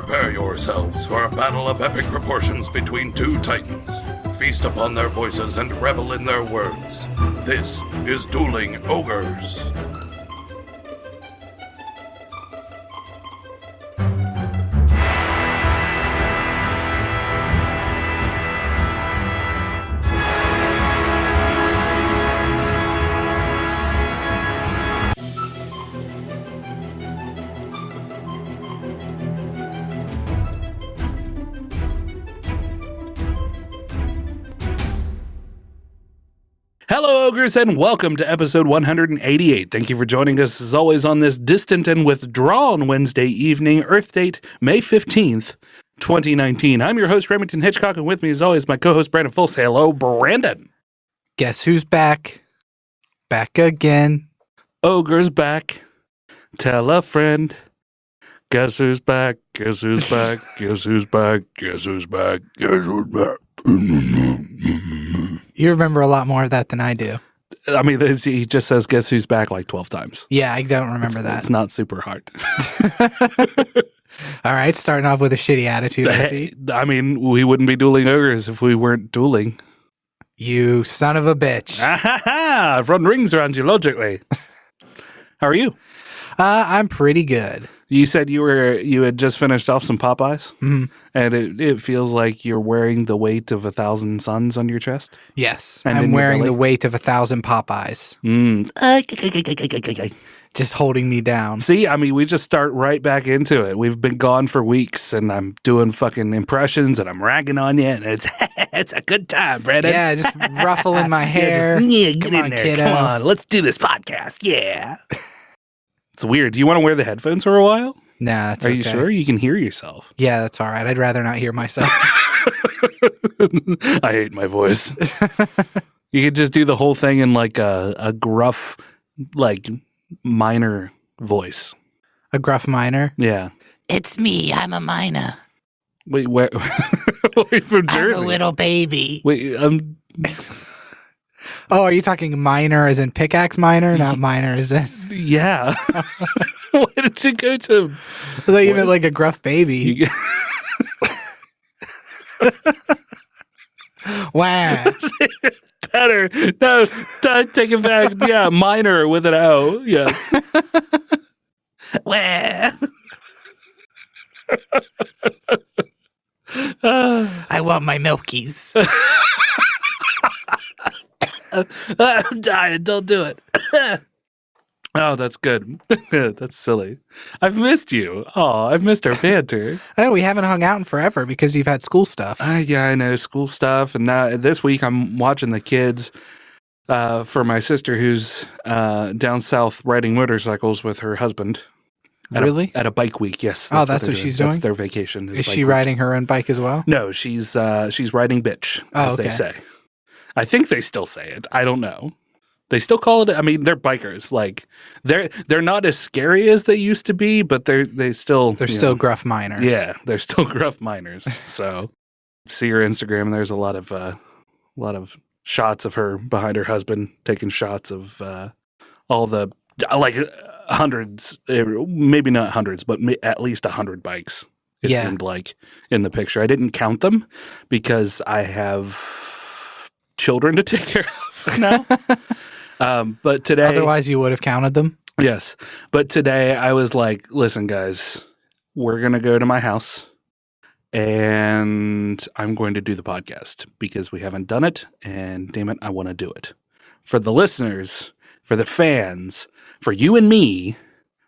Prepare yourselves for a battle of epic proportions between two titans. Feast upon their voices and revel in their words. This is Dueling Ogres. Hello, Ogres, and welcome to episode 188. Thank you for joining us, as always, on this distant and withdrawn Wednesday evening, Earth date, May 15th, 2019. I'm your host, Remington Hitchcock, and with me, as always, my co-host, Brandon Fultz. Hello, Brandon. Guess who's back? Back again. Ogres back. Tell a friend. Guess who's back? Guess who's back? Guess who's back? Guess who's back? Guess who's back? You remember a lot more of that than I do. I mean, he just says, guess who's back, like 12 times. Yeah, I don't remember that. It's not super hard. All right, starting off with a shitty attitude, I see. I mean, we wouldn't be dueling ogres if we weren't dueling. You son of a bitch. I've run rings around you logically. How are you? I'm pretty good. You said you had just finished off some Popeyes, Mm-hmm. and it feels like you're wearing the weight of 1,000 suns on your chest. Yes, And I'm wearing the weight of 1,000 Popeyes. Just holding me down. See, I mean, we just start right back into it. We've been gone for weeks, and I'm doing fucking impressions, and I'm ragging on you, and it's a good time, Brandon. Yeah, just ruffling my hair. Get Come in on, there. kiddo. Come on, let's do this podcast. Yeah. It's weird. Do you want to wear the headphones for a while? Nah, that's Are okay. you sure? You can hear yourself. Yeah, that's all right. I'd rather not hear myself. I hate my voice. You could just do the whole thing in like a gruff, like minor voice. A gruff minor? Yeah. It's me. I'm a miner. Wait, where? Wait, from Jersey? I'm a little baby. Wait, Oh, are you talking minor as in pickaxe minor? Not minor as in... yeah. Why did you go to? I thought you meant like a gruff baby. Wow. Better. No, take it back. Yeah, minor with an O. Yes. Where? I want my milkies. I'm dying. Don't do it. Oh, that's good. That's silly. I've missed you. Oh, I've missed our banter. I know we haven't hung out in forever because you've had school stuff. Yeah, I know, school stuff. And now this week I'm watching the kids for my sister who's down south riding motorcycles with her husband. Really? At a bike week, yes. That's what she's doing? That's their vacation. Is she riding her own bike as well? No, she's riding bitch, as they say. I think they still say it. I don't know. They still call it. I mean, they're bikers. Like they're not as scary as they used to be, but they're still gruff miners. Yeah, they're still gruff miners. So see her Instagram, and there's a lot of shots of her behind her husband taking shots of all the like hundreds, maybe not hundreds, but at least 100 bikes. It seemed like in the picture. I didn't count them because I have children to take care of now. But today, otherwise you would have counted them. Yes, but today I was like, "Listen, guys, we're gonna go to my house, and I'm going to do the podcast because we haven't done it, and damn it, I want to do it for the listeners, for the fans, for you and me,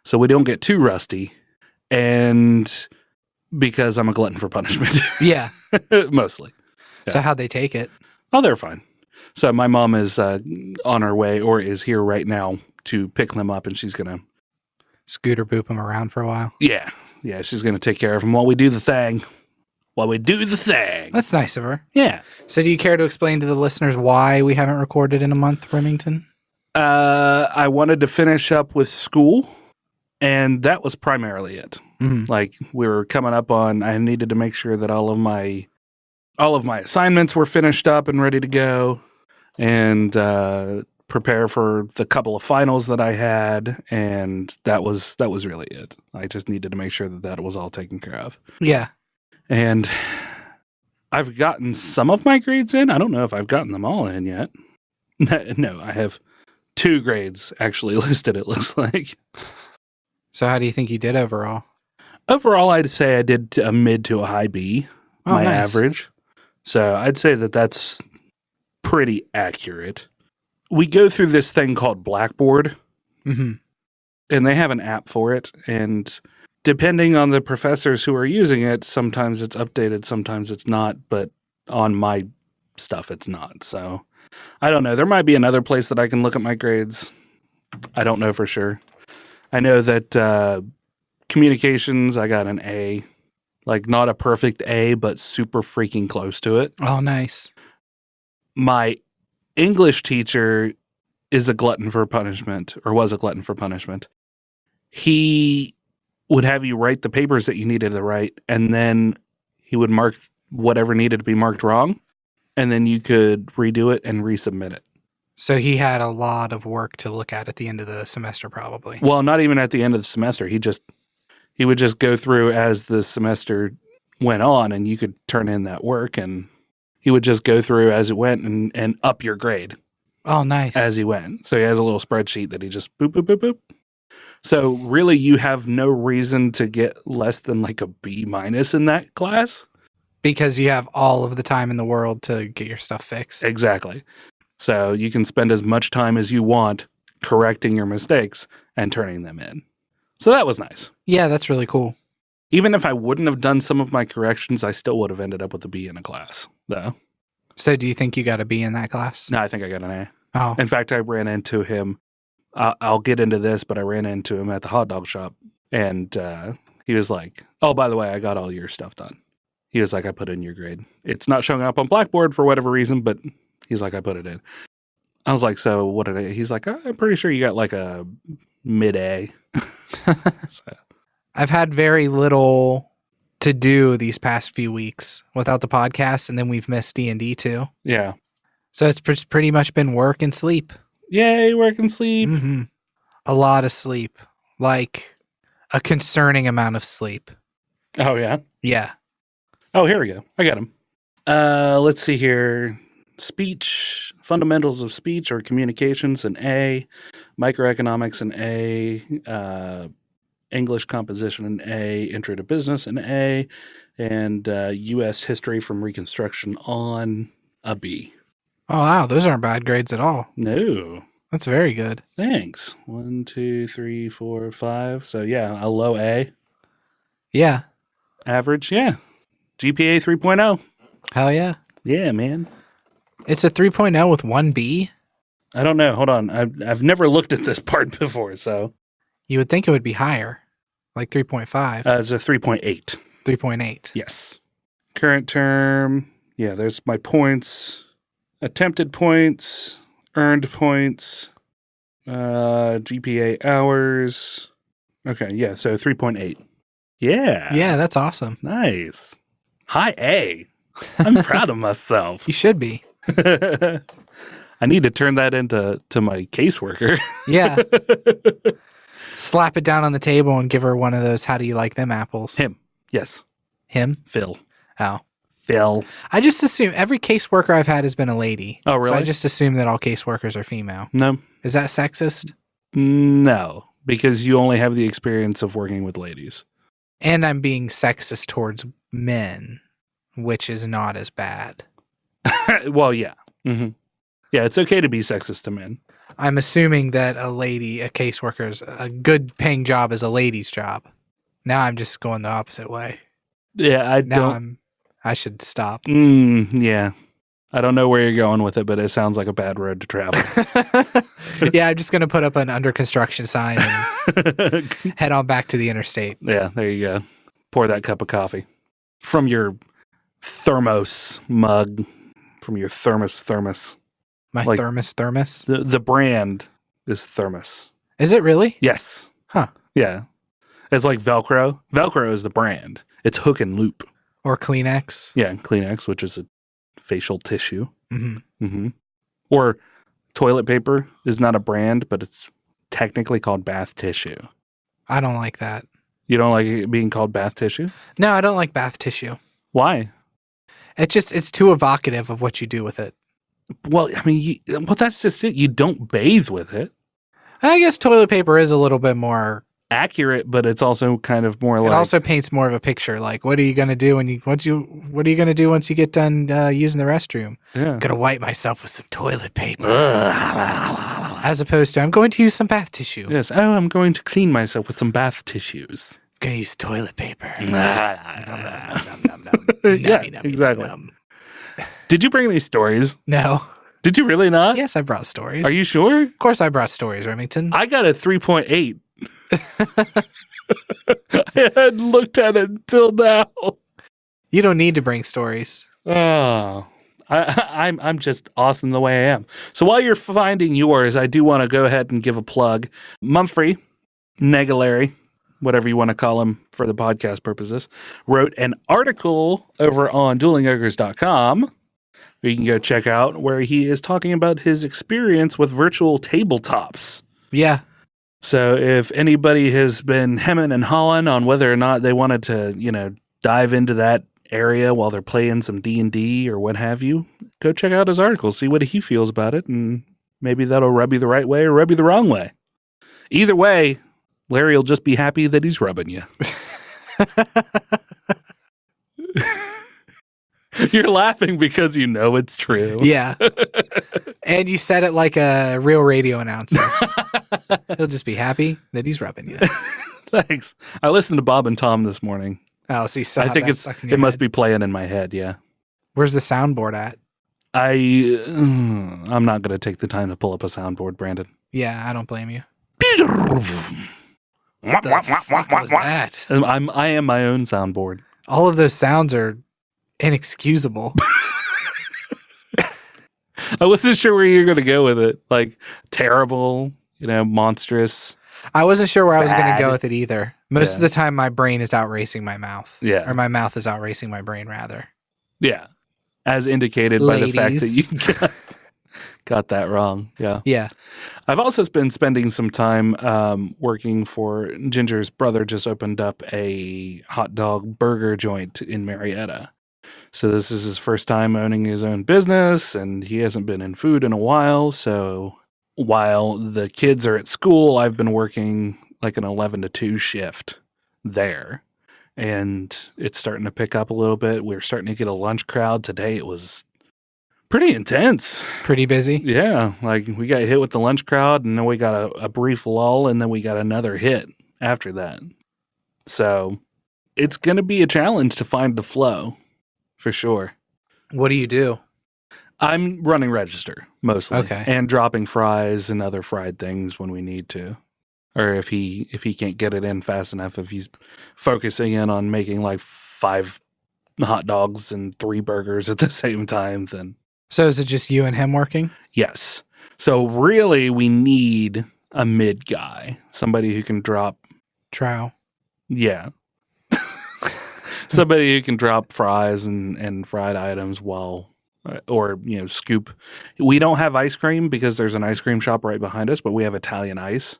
so we don't get too rusty, and because I'm a glutton for punishment." Yeah, mostly. Yeah. So how'd they take it? Oh, they're fine. So my mom is on her way or is here right now to pick them up, and she's going to scooter boop them around for a while. Yeah, she's going to take care of them while we do the thing. That's nice of her. Yeah. So do you care to explain to the listeners why we haven't recorded in a month, Remington? I wanted to finish up with school, and that was primarily it. Mm-hmm. Like, we were coming up on, I needed to make sure that all of my assignments were finished up and ready to go. And prepare for the couple of finals that I had, and that was really it. I just needed to make sure that was all taken care of. Yeah. And I've gotten some of my grades in. I don't know if I've gotten them all in yet. No, I have 2 grades actually listed, it looks like. So how do you think you did overall? Overall, I'd say I did a mid to a high B, my nice. average. So I'd say that that's pretty accurate. We go through this thing called Blackboard, Mm-hmm. and they have an app for it. And depending on the professors who are using it, sometimes it's updated, sometimes it's not. But on my stuff, it's not. So I don't know. There might be another place that I can look at my grades. I don't know for sure. I know that communications, I got an A. Like, not a perfect A, but super freaking close to it. Oh, nice. My English teacher is a glutton for punishment, or was a glutton for punishment. He would have you write the papers that you needed to write, and then he would mark whatever needed to be marked wrong, and then you could redo it and resubmit it. So he had a lot of work to look at the end of the semester, probably. Well, not even at the end of the semester. He would just go through as the semester went on, and you could turn in that work, and he would just go through as it went and up your grade Oh, nice. as he went. So he has a little spreadsheet that he just boop, boop, boop, boop. So really, you have no reason to get less than like a B- in that class. Because you have all of the time in the world to get your stuff fixed. Exactly. So you can spend as much time as you want correcting your mistakes and turning them in. So that was nice. Yeah, that's really cool. Even if I wouldn't have done some of my corrections, I still would have ended up with a B in a class, though. So do you think you got a B in that class? No, I think I got an A. Oh, In fact, I ran into him. I'll get into this, but I ran into him at the hot dog shop, and he was like, "Oh, by the way, I got all your stuff done." He was like, "I put in your grade. It's not showing up on Blackboard for whatever reason, but he's like, I put it in." I was like, "So what did I?" He's like, "I'm pretty sure you got like a mid A." So, I've had very little to do these past few weeks without the podcast, and then we've missed D&D too. yeah. So it's pretty much been work and sleep. Yay, work and sleep. Mm-hmm. A lot of sleep. Like a concerning amount of sleep. Oh, yeah. Yeah. Oh, here we go. I got him. Let's see here. Speech, fundamentals of speech or communications, an A. Microeconomics, an A. English composition, an A. Intro to business, an A. And U.S. history from Reconstruction on, a B. Oh, wow. Those aren't bad grades at all. No. That's very good. Thanks. 1, 2, 3, 4, 5. So, yeah, a low A. Yeah. Average, yeah. GPA 3.0. Hell yeah. Yeah, man. It's a 3.0 with 1 B? I don't know. Hold on. I've never looked at this part before, so. You would think it would be higher. Like 3.5. It's a 3.8. 3.8. Yes. Current term. Yeah, there's my points. Attempted points. Earned points. GPA hours. Okay, yeah, so 3.8. Yeah. Yeah, that's awesome. Nice. High A. I'm proud of myself. You should be. I need to turn that into my caseworker. Yeah. Slap it down on the table and give her one of those, how do you like them apples? Him. Yes. Him? Phil. Oh. Phil. I just assume every caseworker I've had has been a lady. Oh, really? So I just assume that all caseworkers are female. No. Is that sexist? No, because you only have the experience of working with ladies. And I'm being sexist towards men, which is not as bad. Well, yeah. Mm-hmm. Yeah, it's okay to be sexist to men. I'm assuming that a caseworker's a good paying job is a lady's job. Now I'm just going the opposite way. Yeah, I should stop. Yeah. I don't know where you're going with it, but it sounds like a bad road to travel. Yeah, I'm just going to put up an under construction sign and head on back to the interstate. Yeah, there you go. Pour that cup of coffee from your thermos mug, from your thermos. My Like- thermos? The brand is Thermos. Is it really? Yes. Huh. Yeah. It's like Velcro. Velcro is the brand. It's hook and loop. Or Kleenex? Yeah, Kleenex, which is a facial tissue. Mm-hmm. Mm-hmm. Or toilet paper is not a brand, but it's technically called bath tissue. I don't like that. You don't like it being called bath tissue? No, I don't like bath tissue. Why? It's too evocative of what you do with it. Well, I mean, that's just it. You don't bathe with it. I guess toilet paper is a little bit more Accurate, but it's also kind of more It like... also paints more of a picture. Like, what are you gonna do what are you gonna do once you get done using the restroom? Yeah. I'm gonna wipe myself with some toilet paper, as opposed to I'm going to use some bath tissue. Yes. Oh, I'm going to clean myself with some bath tissues. I'm gonna use toilet paper. Yeah, Nummy, exactly. num. Did you bring these stories? No. Did you really not? Yes, I brought stories. Are you sure? Of course, I brought stories, Remington. I got a 3.8. I hadn't looked at it until now. You don't need to bring stories. Oh, I'm just awesome the way I am. So while you're finding yours, I do want to go ahead and give a plug. Mumphrey, Negalary, whatever you want to call him for the podcast purposes, wrote an article over on duelingogres.com where you can go check out, where he is talking about his experience with virtual tabletops. Yeah. So if anybody has been hemming and hawing on whether or not they wanted to, dive into that area while they're playing some D&D or what have you, go check out his article, see what he feels about it, and maybe that'll rub you the right way or rub you the wrong way. Either way, Larry will just be happy that he's rubbing you. You're laughing because you know it's true. Yeah. And you said it like a real radio announcer. He'll just be happy that he's rubbing you. Thanks. I listened to Bob and Tom this morning. Oh, so you still I have think that stuck in your it must head. be playing in my head, yeah. Where's the soundboard at? I'm not going to take the time to pull up a soundboard, Brandon. Yeah, I don't blame you. What The fuck was that? I am my own soundboard. All of those sounds are inexcusable. I wasn't sure where you were going to go with it. Like terrible, monstrous. I wasn't sure where I was going to Bad. go with it either. Most Yeah. of the time, my brain is outracing my mouth. Yeah. Or my mouth is outracing my brain, rather. Yeah. As indicated by the fact that Ladies. you got that wrong. Yeah. Yeah. I've also been spending some time working for Ginger's brother. Just opened up a hot dog burger joint in Marietta. So this is his first time owning his own business, and he hasn't been in food in a while. So while the kids are at school, I've been working like an 11 to 2 shift there. And it's starting to pick up a little bit. We're starting to get a lunch crowd. Today it was pretty intense. Pretty busy. Yeah, like we got hit with the lunch crowd, and then we got a brief lull, and then we got another hit after that. So it's going to be a challenge to find the flow, for sure. What do you do? I'm running register, mostly. Okay. And dropping fries and other fried things when we need to. Or if he can't get it in fast enough, if he's focusing in on making like 5 hot dogs and 3 burgers at the same time, then So is it just you and him working? yes. So really we need a mid guy, somebody who can drop, Trow. yeah. Somebody who can drop fries and fried items while, or, scoop. We don't have ice cream because there's an ice cream shop right behind us, but we have Italian ice.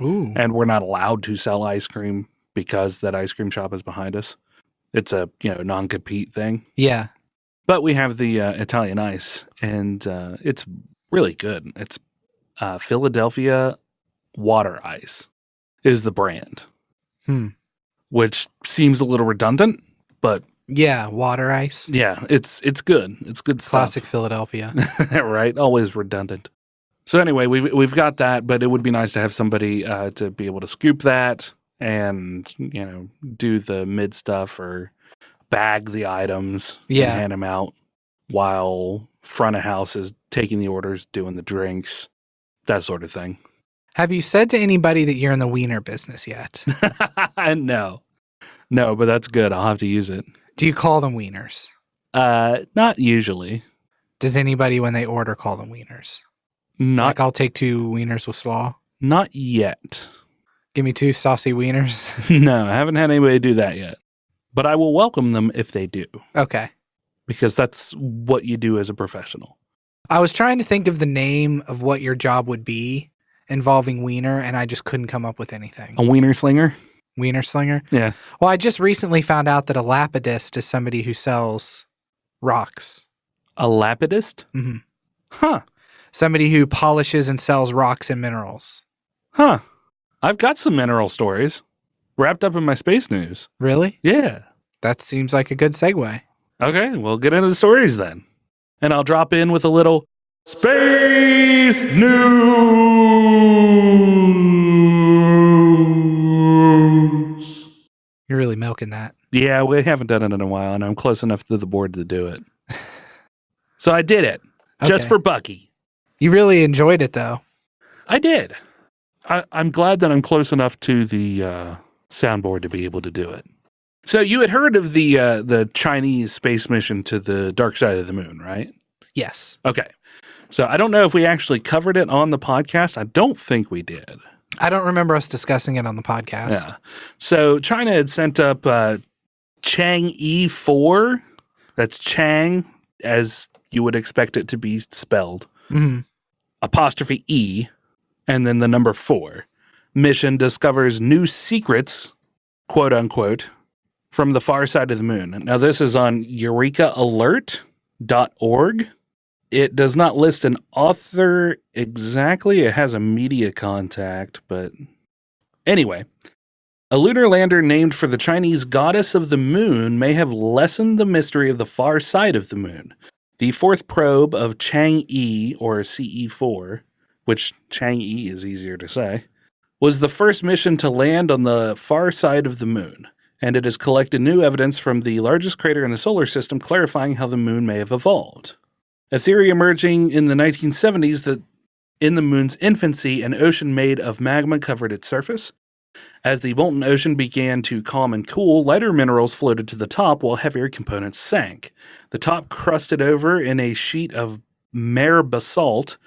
Ooh. And we're not allowed to sell ice cream because that ice cream shop is behind us. It's a, non-compete thing. Yeah. But we have the Italian ice, and it's really good. It's Philadelphia Water Ice is the brand, which seems a little redundant, but Yeah, water ice. yeah, it's good. It's good Classic Philadelphia. stuff, right? Always redundant. So anyway, we've got that, but it would be nice to have somebody to be able to scoop that and do the mid stuff or bag the items Yeah. and hand them out while front of house is taking the orders, doing the drinks, that sort of thing. Have you said to anybody that you're in the wiener business yet? No, but that's good. I'll have to use it. Do you call them wieners? Not usually. Does anybody, when they order, call them wieners? Not Like, I'll take 2 wieners with slaw. not yet. Give me 2 saucy wieners. No, I haven't had anybody do that yet. But I will welcome them if they do, Okay. because that's what you do as a professional. I was trying to think of the name of what your job would be involving wiener, and I just couldn't come up with anything. A wiener slinger? Wiener slinger? Yeah. Well, I just recently found out that a lapidist is somebody who sells rocks. A lapidist? Mm-hmm. Huh. Somebody who polishes and sells rocks and minerals. Huh. I've got some mineral stories wrapped up in my space news. Really? Yeah. That seems like a good segue. Okay, we'll get into the stories then. And I'll drop in with a little space news. You're really milking that. Yeah, we haven't done it in a while, and I'm close enough to the board to do it. So I did it, just Okay. for Bucky. You really enjoyed it, though. I did. I'm glad that I'm close enough to the soundboard to be able to do it. So you had heard of the Chinese space mission to the dark side of the moon, right? Yes. Okay. So I don't know if we actually covered it on the podcast. I don't think we did. I don't remember us discussing it on the podcast. Yeah. So China had sent up Chang'e 4. That's Chang, as you would expect it to be spelled. Mm-hmm. Apostrophe E, and then the number 4. Mission discovers new secrets, quote unquote, from the far side of the moon. Now, this is on eurekaalert.org. It does not list an author exactly. It has a media contact, but anyway. A lunar lander named for the Chinese goddess of the moon may have lessened the mystery of the far side of the moon. The 4th probe of Chang'e, or CE4, which Chang'e is easier to say, was the first mission to land on the far side of the moon, and it has collected new evidence from the largest crater in the solar system clarifying how the moon may have evolved. A theory emerging in the 1970s that in the moon's infancy, an ocean made of magma covered its surface. As the molten ocean began to calm and cool, lighter minerals floated to the top while heavier components sank. The top crusted over in a sheet of mare basalt,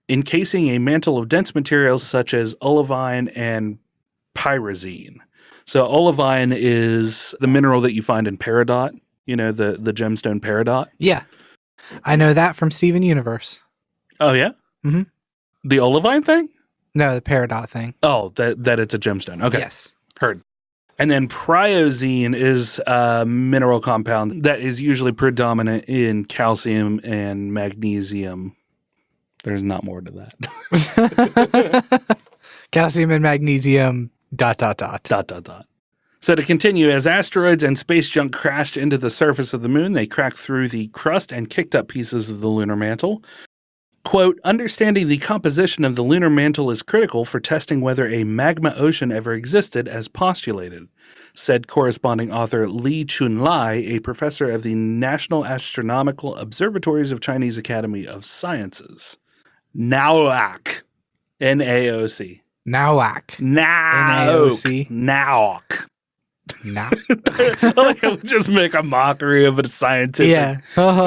encasing a mantle of dense materials such as olivine and pyrazine. So olivine is the mineral that you find in peridot, you know, the gemstone peridot. Yeah. I know that from Steven Universe. Oh, yeah? Mm-hmm. The olivine thing? No, the peridot thing. Oh, that it's a gemstone. Okay. Yes. Heard. And then pyrazine is a mineral compound that is usually predominant in calcium and magnesium. There's not more to that. Calcium and magnesium, ... Dot. So to continue, as asteroids and space junk crashed into the surface of the moon, they cracked through the crust and kicked up pieces of the lunar mantle. Quote, understanding the composition of the lunar mantle is critical for testing whether a magma ocean ever existed as postulated, said corresponding author Li Chunlai, a professor of the National Astronomical Observatories of Chinese Academy of Sciences. NAOC. N-A-O-C. Naoak. NAOC. NAOC. Now. Like I would just make a mockery of a scientific. Yeah.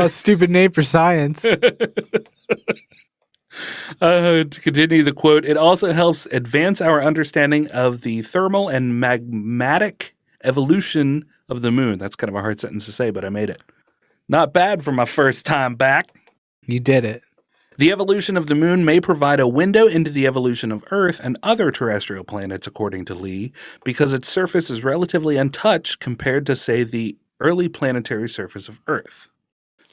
Stupid name for science. To continue the quote, it also helps advance our understanding of the thermal and magmatic evolution of the moon. That's kind of a hard sentence to say, but I made it. Not bad for my first time back. You did it. The evolution of the moon may provide a window into the evolution of Earth and other terrestrial planets, according to Lee, because its surface is relatively untouched compared to, say, the early planetary surface of Earth.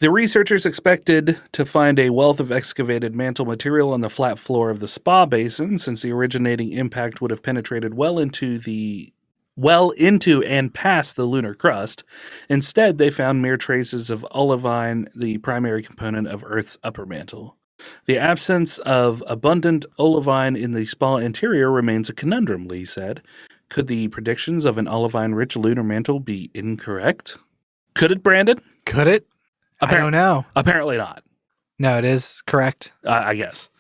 The researchers expected to find a wealth of excavated mantle material on the flat floor of the Spa Basin, since the originating impact would have penetrated well into and past the lunar crust. Instead, they found mere traces of olivine, the primary component of Earth's upper mantle. The absence of abundant olivine in the Spa interior remains a conundrum, Lee said. Could the predictions of an olivine-rich lunar mantle be incorrect? Could it, Brandon? Could it? I don't know. Apparently not. No, it is correct. I guess.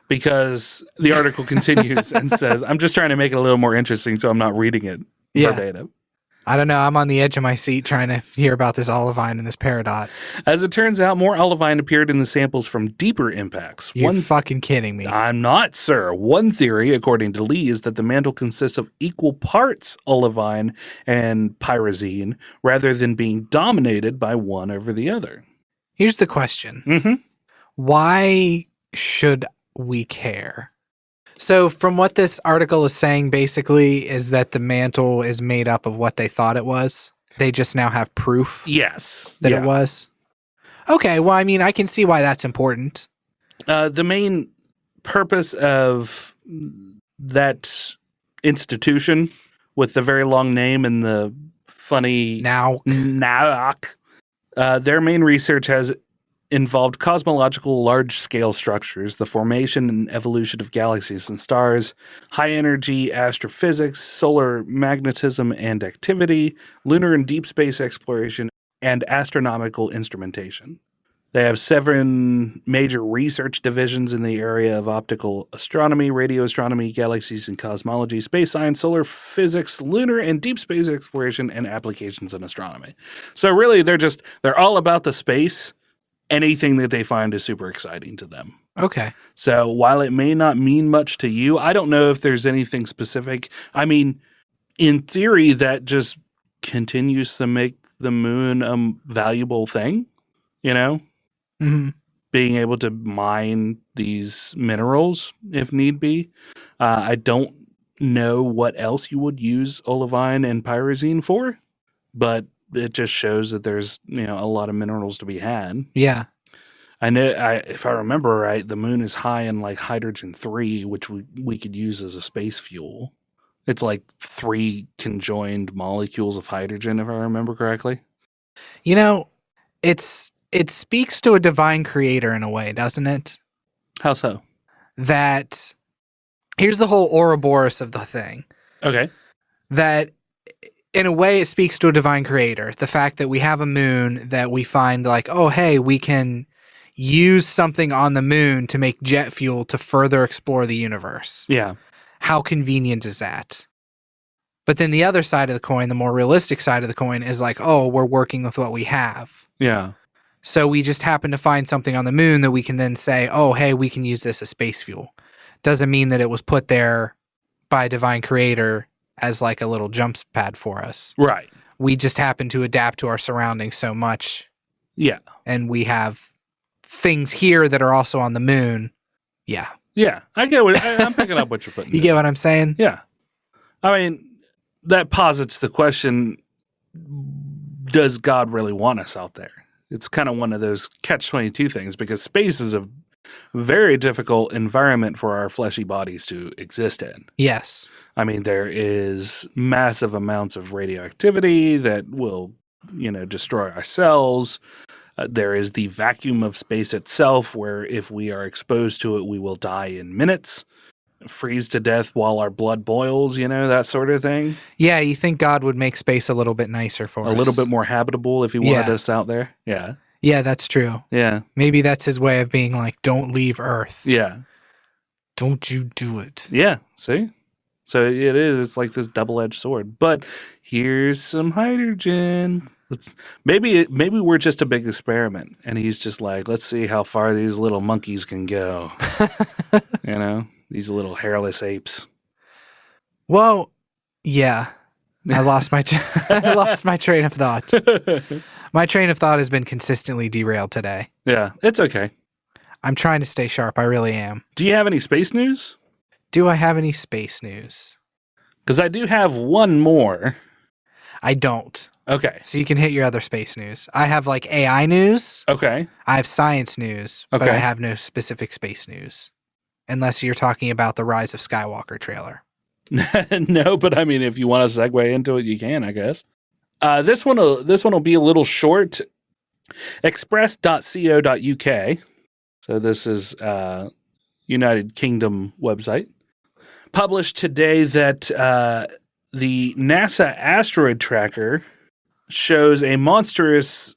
Because the article continues and says, I'm just trying to make it a little more interesting so I'm not reading it verbatim. I don't know. I'm on the edge of my seat trying to hear about this olivine and this peridot. As it turns out, more olivine appeared in the samples from deeper impacts. You're fucking kidding me. I'm not, sir. One theory, according to Lee, is that the mantle consists of equal parts olivine and pyrazine, rather than being dominated by one over the other. Here's the question. Mm-hmm. Why should we care? So from what this article is saying, basically, is that the mantle is made up of what they thought it was. They just now have proof Yes. that it was. Okay, well, I mean, I can see why that's important. The main purpose of that institution with the very long name and the funny Now, their main research has involved cosmological large-scale structures, the formation and evolution of galaxies and stars, high-energy astrophysics, solar magnetism and activity, lunar and deep space exploration, and astronomical instrumentation. They have 7 major research divisions in the area of optical astronomy, radio astronomy, galaxies and cosmology, space science, solar physics, lunar and deep space exploration, and applications in astronomy. So really, they're all about the space. Anything that they find is super exciting to them. okay. So while it may not mean much to you, I don't know if there's anything specific. I mean, in theory, that just continues to make the moon a valuable thing, you know? Mm-hmm. Being able to mine these minerals if need be. I don't know what else you would use olivine and pyrazine for, but it just shows that there's a lot of minerals to be had. Yeah. I know, if I remember right, the moon is high in like hydrogen 3, which we could use as a space fuel. It's like 3 conjoined molecules of hydrogen, if I remember correctly. You know, it speaks to a divine creator in a way, doesn't it? How so? That here's the whole Ouroboros of the thing. Okay. That in a way it speaks to a divine creator. The fact that we have a moon that we find like, oh, hey, we can use something on the moon to make jet fuel to further explore the universe. Yeah. How convenient is that? But then the other side of the coin, the more realistic side of the coin is like, oh, we're working with what we have. Yeah. So we just happen to find something on the moon that we can then say, oh, hey, we can use this as space fuel. Doesn't mean that it was put there by a divine creator as like a little jump pad for us. Right. We just happen to adapt to our surroundings so much. Yeah. And we have things here that are also on the moon. Yeah. Yeah. I get what I'm picking up what you're putting. You get what I'm saying? Yeah. I mean, that posits the question, does God really want us out there? It's kind of one of those catch-22 things because space is a very difficult environment for our fleshy bodies to exist in. Yes. I mean, there is massive amounts of radioactivity that will, destroy our cells. There is the vacuum of space itself where if we are exposed to it, we will die in minutes, freeze to death while our blood boils, that sort of thing. Yeah, you think God would make space a little bit nicer for us. A little bit more habitable if he wanted us out there. Yeah. Yeah, that's true. Yeah. Maybe that's his way of being like, don't leave Earth. Yeah. Don't you do it. Yeah. See? So it is. It's like this double-edged sword. But here's some hydrogen. Maybe we're just a big experiment. And he's just like, let's see how far these little monkeys can go. These little hairless apes. Well, yeah. I lost my train of thought. My train of thought has been consistently derailed today. Yeah, it's okay. I'm trying to stay sharp. I really am. Do you have any space news? Do I have any space news? Because I do have one more. I don't. Okay. So you can hit your other space news. I have like AI news. Okay. I have science news, but I have no specific space news. Unless you're talking about the Rise of Skywalker trailer. No, but I mean, if you want to segue into it, you can, I guess. This one will be a little short. Express.co.uk. So this is United Kingdom website. Published today that the NASA asteroid tracker shows a monstrous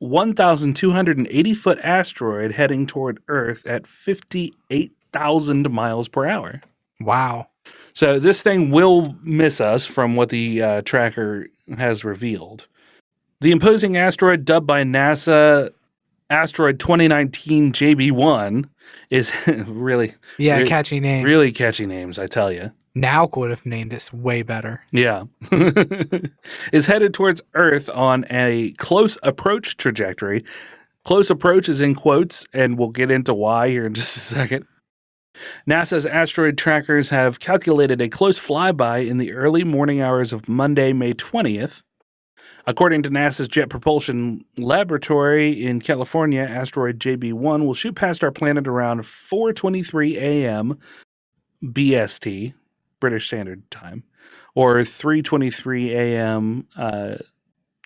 1,280-foot asteroid heading toward Earth at 58,000 miles per hour. Wow. So this thing will miss us from what the tracker has revealed. The imposing asteroid, dubbed by NASA Asteroid 2019 JB1, is really... Yeah, catchy name. Really catchy names, I tell you. Nauk would have named this way better. Yeah. Is headed towards Earth on a close approach trajectory. Close approach is in quotes, and we'll get into why here in just a second. NASA's asteroid trackers have calculated a close flyby in the early morning hours of Monday, May 20th. According to NASA's Jet Propulsion Laboratory in California, asteroid JB1 will shoot past our planet around 4:23 a.m. BST, British Standard Time, or 3:23 a.m.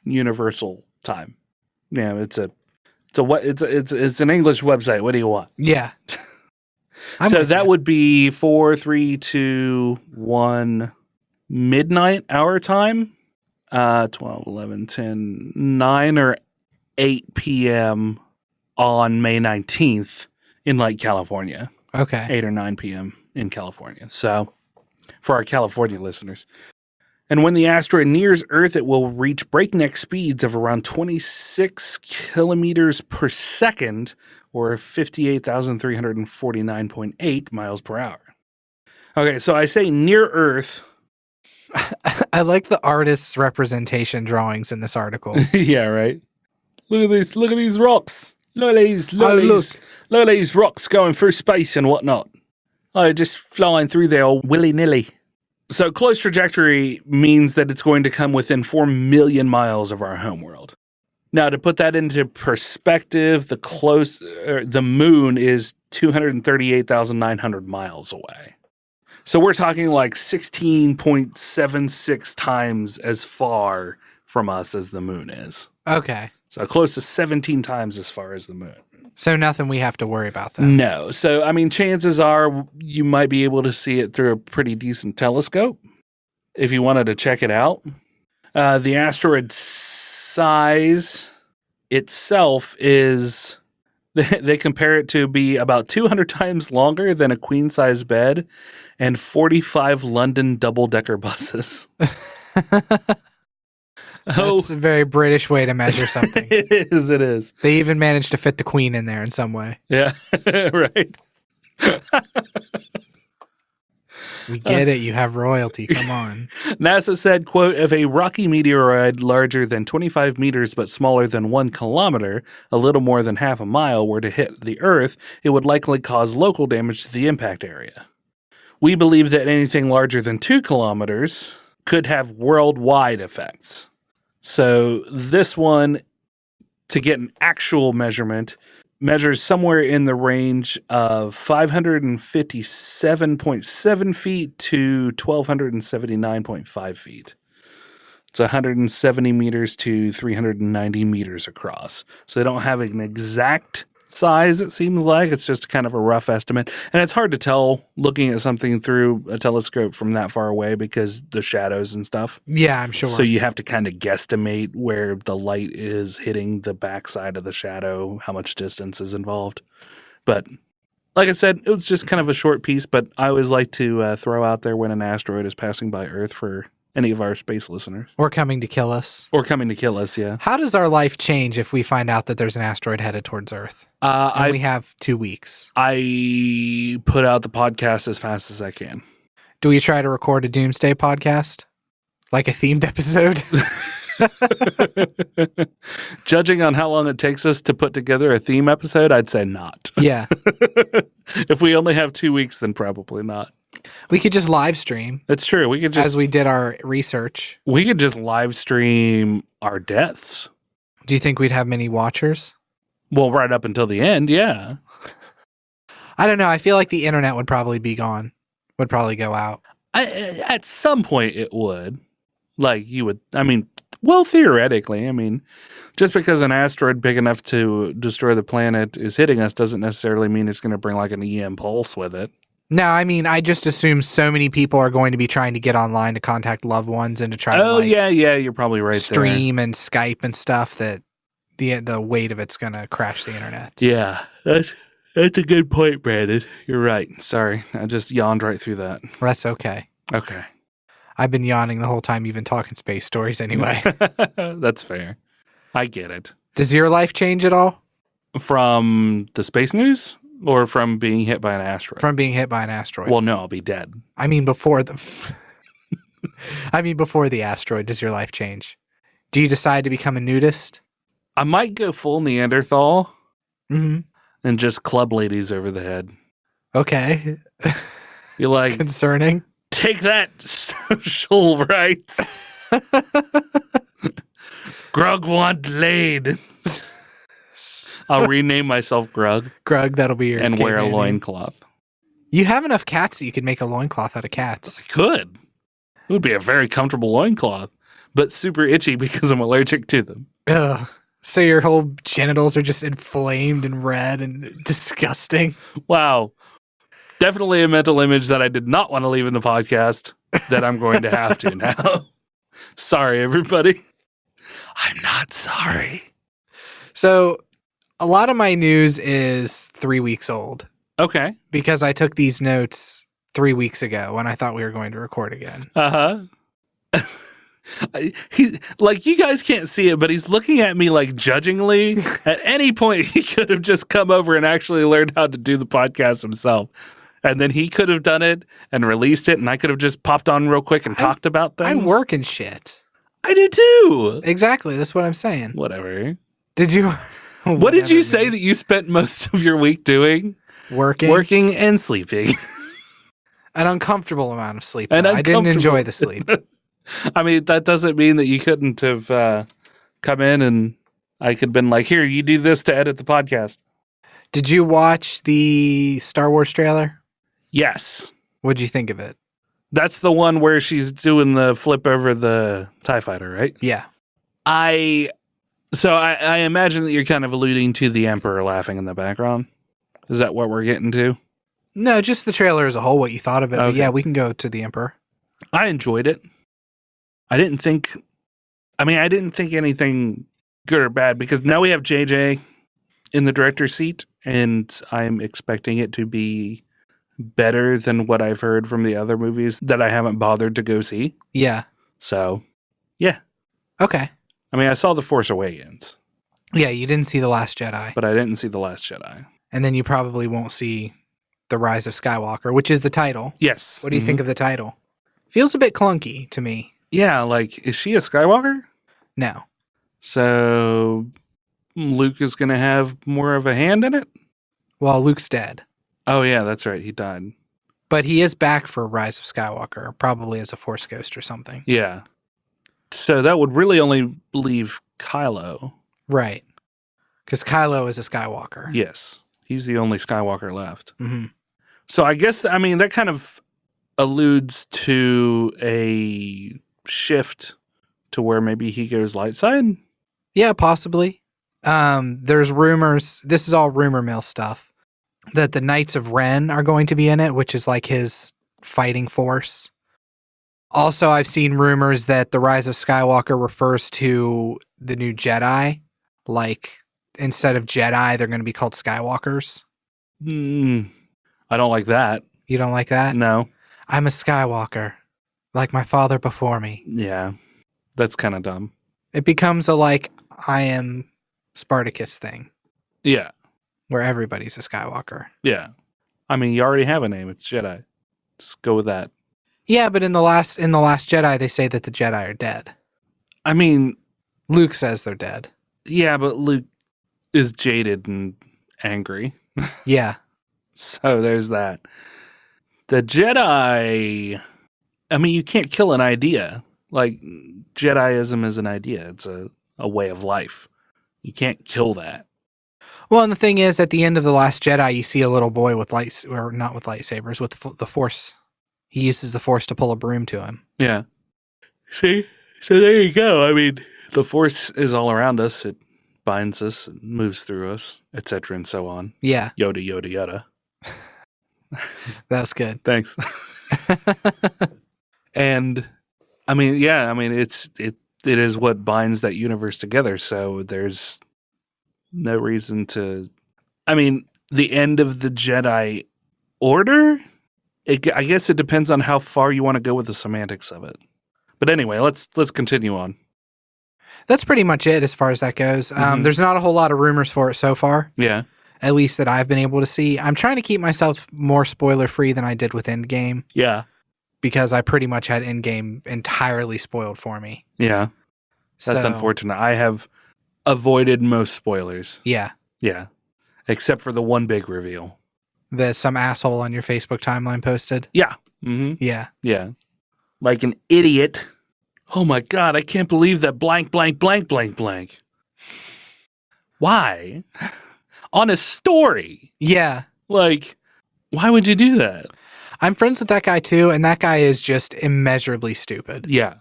Universal Time. Yeah, it's an English website. What do you want? Yeah. So that would be 4, 3, 2, 1 midnight our time. 12, 11, 10, 9 or 8 p.m. on May 19th in like California. Okay. 8 or 9 p.m. in California. So for our California listeners. And when the asteroid nears Earth, it will reach breakneck speeds of around 26 kilometers per second, or 58,349.8 miles per hour. Okay, so I say near Earth. I like the artist's representation drawings in this article. Yeah, right. Look at these rocks. Look at these rocks going through space and whatnot. Oh, just flying through there all willy-nilly. So close trajectory means that it's going to come within 4 million miles of our homeworld. Now, to put that into perspective, the moon is 238,900 miles away. So we're talking like 16.76 times as far from us as the moon is. Okay. So close to 17 times as far as the moon. So nothing we have to worry about then. No. So, I mean, chances are you might be able to see it through a pretty decent telescope if you wanted to check it out. The asteroid size itself is, they compare it to be about 200 times longer than a queen-size bed and 45 London double-decker buses. That's a very British way to measure something. It is. They even managed to fit the Queen in there in some way. Yeah, right. We get it. You have royalty. Come on. NASA said, quote, if a rocky meteoroid larger than 25 meters but smaller than 1 kilometer, a little more than half a mile, were to hit the Earth, it would likely cause local damage to the impact area. We believe that anything larger than 2 kilometers could have worldwide effects. So this one, to get an actual measurement, measures somewhere in the range of 557.7 feet to 1,279.5 feet. It's 170 meters to 390 meters across. So they don't have an exact size, it seems like. It's just kind of a rough estimate. And it's hard to tell looking at something through a telescope from that far away because the shadows and stuff. Yeah, I'm sure. So you have to kind of guesstimate where the light is hitting the backside of the shadow, how much distance is involved. But like I said, it was just kind of a short piece, but I always like to throw out there when an asteroid is passing by Earth for any of our space listeners. Or coming to kill us. Yeah. How does our life change if we find out that there's an asteroid headed towards Earth? And we have 2 weeks. I put out the podcast as fast as I can. Do we try to record a doomsday podcast? Like a themed episode? Judging on how long it takes us to put together a theme episode, I'd say not. Yeah. If we only have 2 weeks, then probably not. We could just live stream. It's true. We could just, as we did our research. We could just live stream our deaths. Do you think we'd have many watchers? Well, right up until the end, yeah. I don't know. I feel like the internet would probably be gone. Would probably go out. At some point it would. Like you would, I mean, well, theoretically, I mean, just because an asteroid big enough to destroy the planet is hitting us doesn't necessarily mean it's going to bring like an EM pulse with it. No, I mean, I just assume so many people are going to be trying to get online to contact loved ones and to try to yeah, you're probably right stream and Skype and stuff that the weight of it's going to crash the internet. Yeah, that's a good point, Brandon. You're right. Sorry, I just yawned right through that. Well, that's okay. Okay. I've been yawning the whole time you've been talking space stories anyway. That's fair. I get it. Does your life change at all? From the space news? Or from being hit by an asteroid? From being hit by an asteroid. Well, no, I'll be dead. I mean, before the asteroid, does your life change? Do you decide to become a nudist? I might go full Neanderthal Mm-hmm. and just club ladies over the head. Okay. You're It's like, concerning. take that, social rights. Grug want laid. I'll rename myself Grug Grug, that'll be your and wear a caveman name. loincloth. You have enough cats that you could make a loincloth out of cats. I could. It would be a very comfortable loincloth, but super itchy because I'm allergic to them. Ugh. So your whole genitals are just inflamed and red and disgusting. Wow. Definitely a mental image that I did not want to leave in the podcast that I'm going to have to now. Sorry, everybody. I'm not sorry. So a lot of my news is 3 weeks old Okay. because I took these notes 3 weeks ago when I thought we were going to record again. Uh-huh. He's like, you guys can't see it, but he's looking at me like judgingly. At any point, he could have just come over and actually learned how to do the podcast himself. And then he could have done it and released it, and I could have just popped on real quick and talked about things. I work and shit. I do too. Exactly. That's what I'm saying. Whatever. Did you? What did you say that you spent most of your week doing? Working. Working and sleeping. An uncomfortable amount of sleep. An though. I didn't enjoy uncomfortable- the sleep. I mean, that doesn't mean that you couldn't have come in and I could have been like, here, you do this to edit the podcast. Did you watch the Star Wars trailer? Yes. What'd you think of it? That's the one where she's doing the flip over the TIE fighter, right? Yeah. I imagine that you're kind of alluding to the Emperor laughing in the background. Is that what we're getting to? No, just the trailer as a whole, what you thought of it. But Okay. yeah, we can go to the Emperor. I enjoyed it. I didn't think anything good or bad because now we have JJ in the director's seat and I'm expecting it to be better than what I've heard from the other movies that I haven't bothered to go see. Yeah. So, yeah. Okay. I mean, I saw The Force Awakens, Yeah, you didn't see The Last Jedi. but I didn't see The Last Jedi. And then you probably won't see The Rise of Skywalker, which is the title. Yes. What do you think of the title? Feels a bit clunky to me. Yeah, like, is she a Skywalker? No. So, Luke is going to have more of a hand in it? Well, Luke's dead. Oh, yeah, that's right. He died. But he is back for Rise of Skywalker, probably as a Force Ghost or something. Yeah. So that would really only leave Kylo. Right. Because Kylo is a Skywalker. Yes. He's the only Skywalker left. Mm-hmm. So I guess, that kind of alludes to a shift to where maybe he goes light side. Yeah, possibly. There's rumors, this is all rumor mill stuff, that the Knights of Ren are going to be in it, which is like his fighting force. Also, I've seen rumors that the Rise of Skywalker refers to the new Jedi. Like, instead of Jedi, they're going to be called Skywalkers. I don't like that. You don't like that? No. I'm a Skywalker, like my father before me. Yeah. That's kind of dumb. It becomes a like, I am Spartacus thing, Yeah. where everybody's a Skywalker. Yeah. I mean, you already have a name. It's Jedi. Just go with that. Yeah, but in the last Jedi, they say that the Jedi are dead. I mean, Luke says they're dead. yeah, but Luke is jaded and angry. Yeah. So there's that. The Jedi, I mean, you can't kill an idea. Like, Jediism is an idea. It's a way of life. You can't kill that. Well, and the thing is, at the end of The Last Jedi, you see a little boy with or not with lightsabers, with the Force. He uses the Force to pull a broom to him. Yeah. See? So there you go. I mean, the Force is all around us. It binds us, it moves through us, etc. and so on. Yeah, Yoda, yoda, yoda. that was good. Thanks. And I mean, yeah, I mean, it is what binds that universe together. So there's no reason to. I mean, the end of the Jedi Order. I guess it depends on how far you want to go with the semantics of it. But anyway, let's continue on. That's pretty much it as far as that goes. Mhm. There's not a whole lot of rumors for it so far, Yeah. at least that I've been able to see. I'm trying to keep myself more spoiler free than I did with Endgame, Yeah. because I pretty much had Endgame entirely spoiled for me. Yeah. That's So, unfortunate. I have avoided most spoilers. Yeah. Yeah. Except for the one big reveal. That some asshole on your Facebook timeline posted. Yeah. Mm-hmm. Yeah. Yeah. Like an idiot. Oh my God, I can't believe that blank, blank, blank, blank, blank. Why? On a story. Yeah. Like, why would you do that? I'm friends with that guy too, and that guy is just immeasurably stupid Yeah.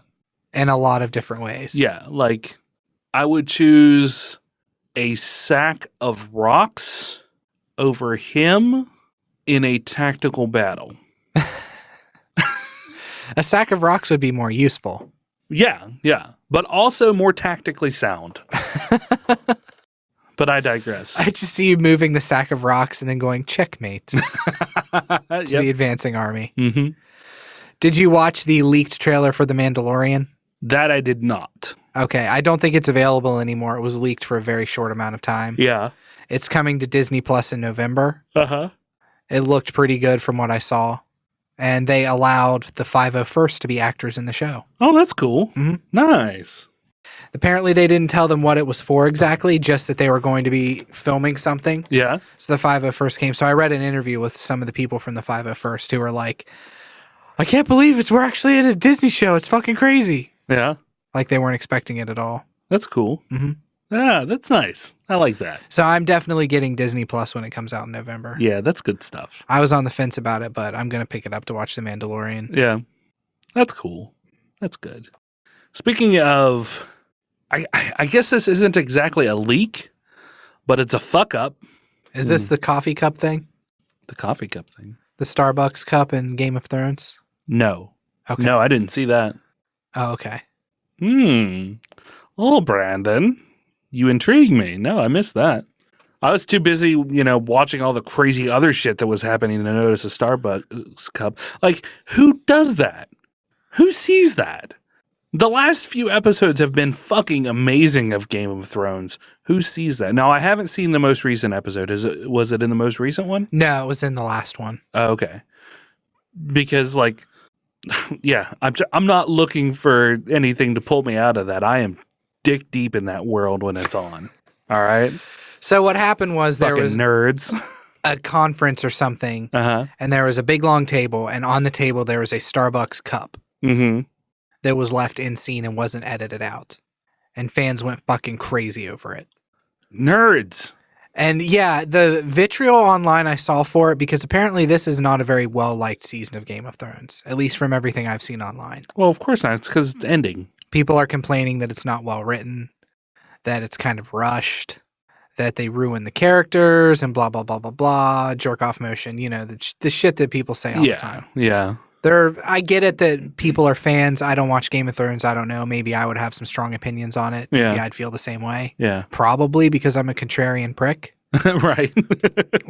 in a lot of different ways. Yeah. Like, I would choose a sack of rocks over him in a tactical battle. A sack of rocks would be more useful. Yeah, yeah. But also more tactically sound. But I digress. I just see you moving the sack of rocks and then going checkmate to the advancing army. Mm-hmm. Did you watch the leaked trailer for The Mandalorian? That I did not. Okay, I don't think it's available anymore. It was leaked for a very short amount of time. Yeah. It's coming to Disney Plus in November. Uh-huh. It looked pretty good from what I saw. And they allowed the 501st to be actors in the show. Oh, that's cool. Mhm. Nice. Apparently, they didn't tell them what it was for exactly, just that they were going to be filming something. Yeah. So the 501st came. So I read an interview with some of the people from the 501st who were like, I can't believe we're actually in a Disney show. It's fucking crazy. Yeah. Like they weren't expecting it at all. That's cool. Mm-hmm. Yeah, that's nice. I like that. So I'm definitely getting Disney Plus when it comes out in November. Yeah, that's good stuff. I was on the fence about it, but I'm going to pick it up to watch The Mandalorian. Yeah. That's cool. That's good. Speaking of, I guess this isn't exactly a leak, but it's a fuck up. Is this the coffee cup thing? The coffee cup thing. The Starbucks cup in Game of Thrones? No. Okay. No, I didn't see that. Oh, okay. Oh, Brandon, you intrigue me. No, I missed that. I was too busy, watching all the crazy other shit that was happening to notice a Starbucks cup. Like, who does that? Who sees that? The last few episodes have been fucking amazing of Game of Thrones. Who sees that? Now, I haven't seen the most recent episode. Was it in the most recent one? No, it was in the last one. Oh, okay. Because, yeah, I'm not looking for anything to pull me out of that. I am dick deep in that world when it's on. All right? So what happened was there Fucking was nerds. a conference or something, Uh-huh. and there was a big long table, and on the table there was a Starbucks cup Mm-hmm. that was left in scene and wasn't edited out. And fans went fucking crazy over it. Nerds. And yeah, the vitriol online I saw for it, because apparently this is not a very well-liked season of Game of Thrones, at least from everything I've seen online. Well, of course not. It's because it's ending. People are complaining that it's not well written, that it's kind of rushed, that they ruin the characters, and blah, blah, blah, blah, blah, jerk-off motion, the shit that people say all the time. Yeah. I get it that people are fans. I don't watch Game of Thrones. I don't know. Maybe I would have some strong opinions on it. Maybe Yeah. I'd feel the same way. Yeah. Probably because I'm a contrarian prick. Right.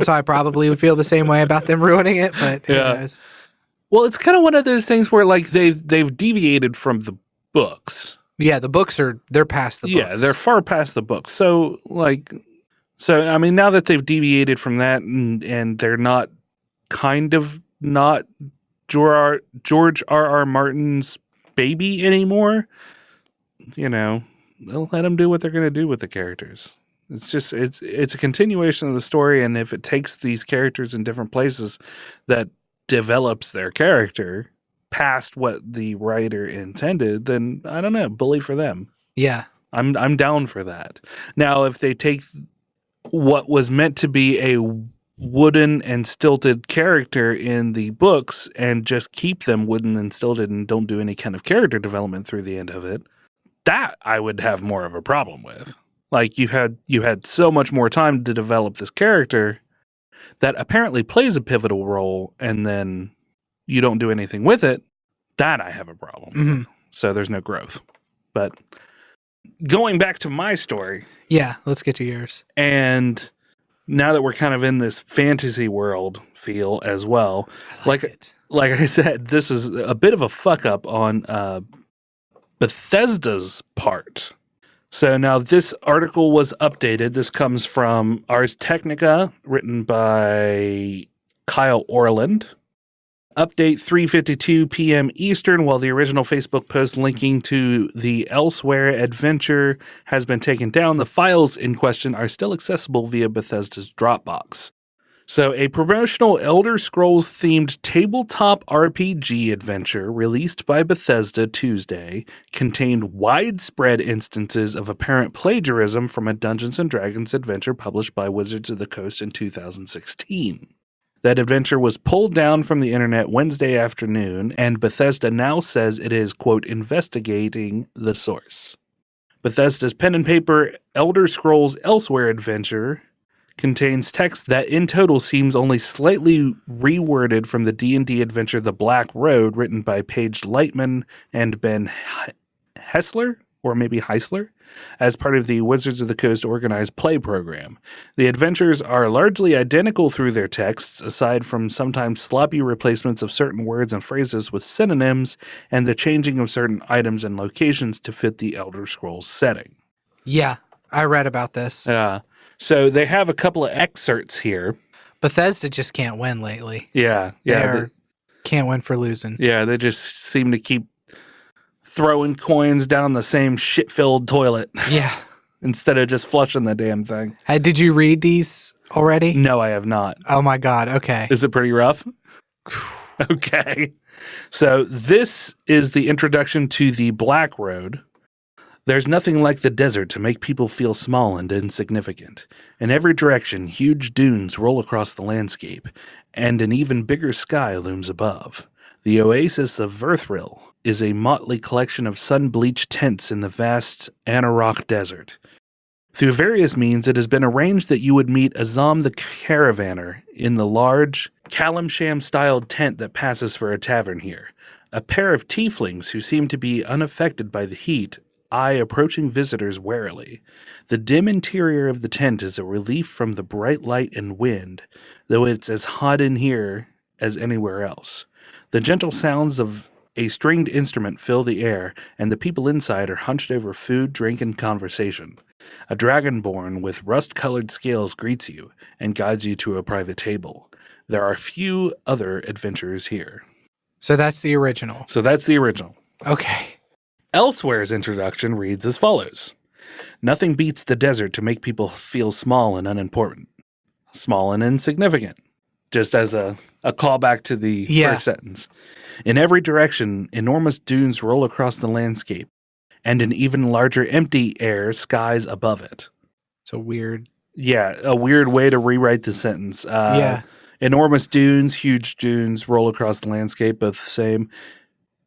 So I probably would feel the same way about them ruining it, but who Yeah. knows? Well, it's kind of one of those things where they've deviated from the books. Yeah, the books they're past the books. Yeah, they're far past the books. So I mean, now that they've deviated from that and they're not George R.R. Martin's baby anymore, they'll let them do what they're going to do with the characters. It's just it's a continuation of the story, and if it takes these characters in different places, that develops their character past what the writer intended, then I don't know, bully for them. Yeah. I'm down for that. Now, if they take what was meant to be a wooden and stilted character in the books and just keep them wooden and stilted and don't do any kind of character development through the end of it, that I would have more of a problem with. Like, you had so much more time to develop this character that apparently plays a pivotal role, and then you don't do anything with it. That I have a problem with. So there's no growth. But going back to my story. Yeah, let's get to yours. And now that we're kind of in this fantasy world feel as well, like I said, this is a bit of a fuck up on Bethesda's part. So now this article was updated. This comes from Ars Technica, written by Kyle Orland. Update 3:52 p.m. Eastern, while the original Facebook post linking to the Elsewhere adventure has been taken down, the files in question are still accessible via Bethesda's Dropbox. So, a promotional Elder Scrolls-themed tabletop RPG adventure released by Bethesda Tuesday contained widespread instances of apparent plagiarism from a Dungeons & Dragons adventure published by Wizards of the Coast in 2016. That adventure was pulled down from the internet Wednesday afternoon, and Bethesda now says it is, quote, investigating the source. Bethesda's pen and paper Elder Scrolls Elsewhere adventure contains text that in total seems only slightly reworded from the D&D adventure The Black Road, written by Paige Lightman and Ben Hessler, or maybe Heisler, as part of the Wizards of the Coast organized play program. The adventures are largely identical through their texts, aside from sometimes sloppy replacements of certain words and phrases with synonyms and the changing of certain items and locations to fit the Elder Scrolls setting. Yeah, I read about this. So they have a couple of excerpts here. Bethesda just can't win lately. Yeah. They can't win for losing. Yeah, they just seem to keep throwing coins down the same shit-filled toilet. Yeah. Instead of just flushing the damn thing. Did you read these already? No, I have not. Oh my God. Okay. Is it pretty rough? Okay. So this is the introduction to the Black Road. There's nothing like the desert to make people feel small and insignificant. In every direction, huge dunes roll across the landscape, and an even bigger sky looms above. The oasis of Verthril is a motley collection of sun-bleached tents in the vast Anarok Desert. Through various means, it has been arranged that you would meet Azam the Caravaner in the large, Calimsham-styled tent that passes for a tavern here. A pair of tieflings who seem to be unaffected by the heat eye approaching visitors warily. The dim interior of the tent is a relief from the bright light and wind, though it's as hot in here as anywhere else. The gentle sounds of a stringed instrument fill the air, and the people inside are hunched over food, drink, and conversation. A dragonborn with rust-colored scales greets you and guides you to a private table. There are few other adventurers here. So that's the original. Okay. Elsewhere's introduction reads as follows. Nothing beats the desert to make people feel small and unimportant. Small and insignificant. Just as a callback to the first sentence. In every direction, enormous dunes roll across the landscape, and an even larger empty air skies above it. It's a weird... Yeah, a weird way to rewrite the sentence. Enormous dunes, huge dunes roll across the landscape, both the same.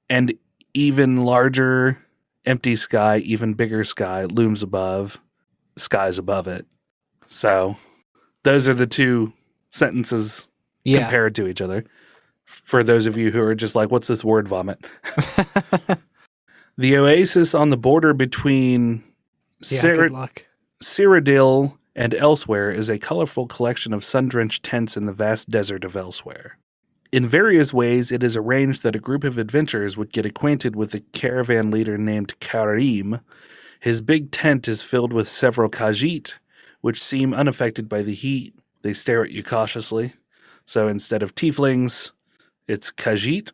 And even larger empty sky, even bigger sky looms above, skies above it. So those are the two sentences compared to each other. For those of you who are just like, what's this word vomit? The oasis on the border between Cyrodiil and Elsewhere is a colorful collection of sun-drenched tents in the vast desert of Elsewhere. In various ways, it is arranged that a group of adventurers would get acquainted with a caravan leader named Karim. His big tent is filled with several Khajiit, which seem unaffected by the heat. They stare at you cautiously. So instead of tieflings, it's Khajiit.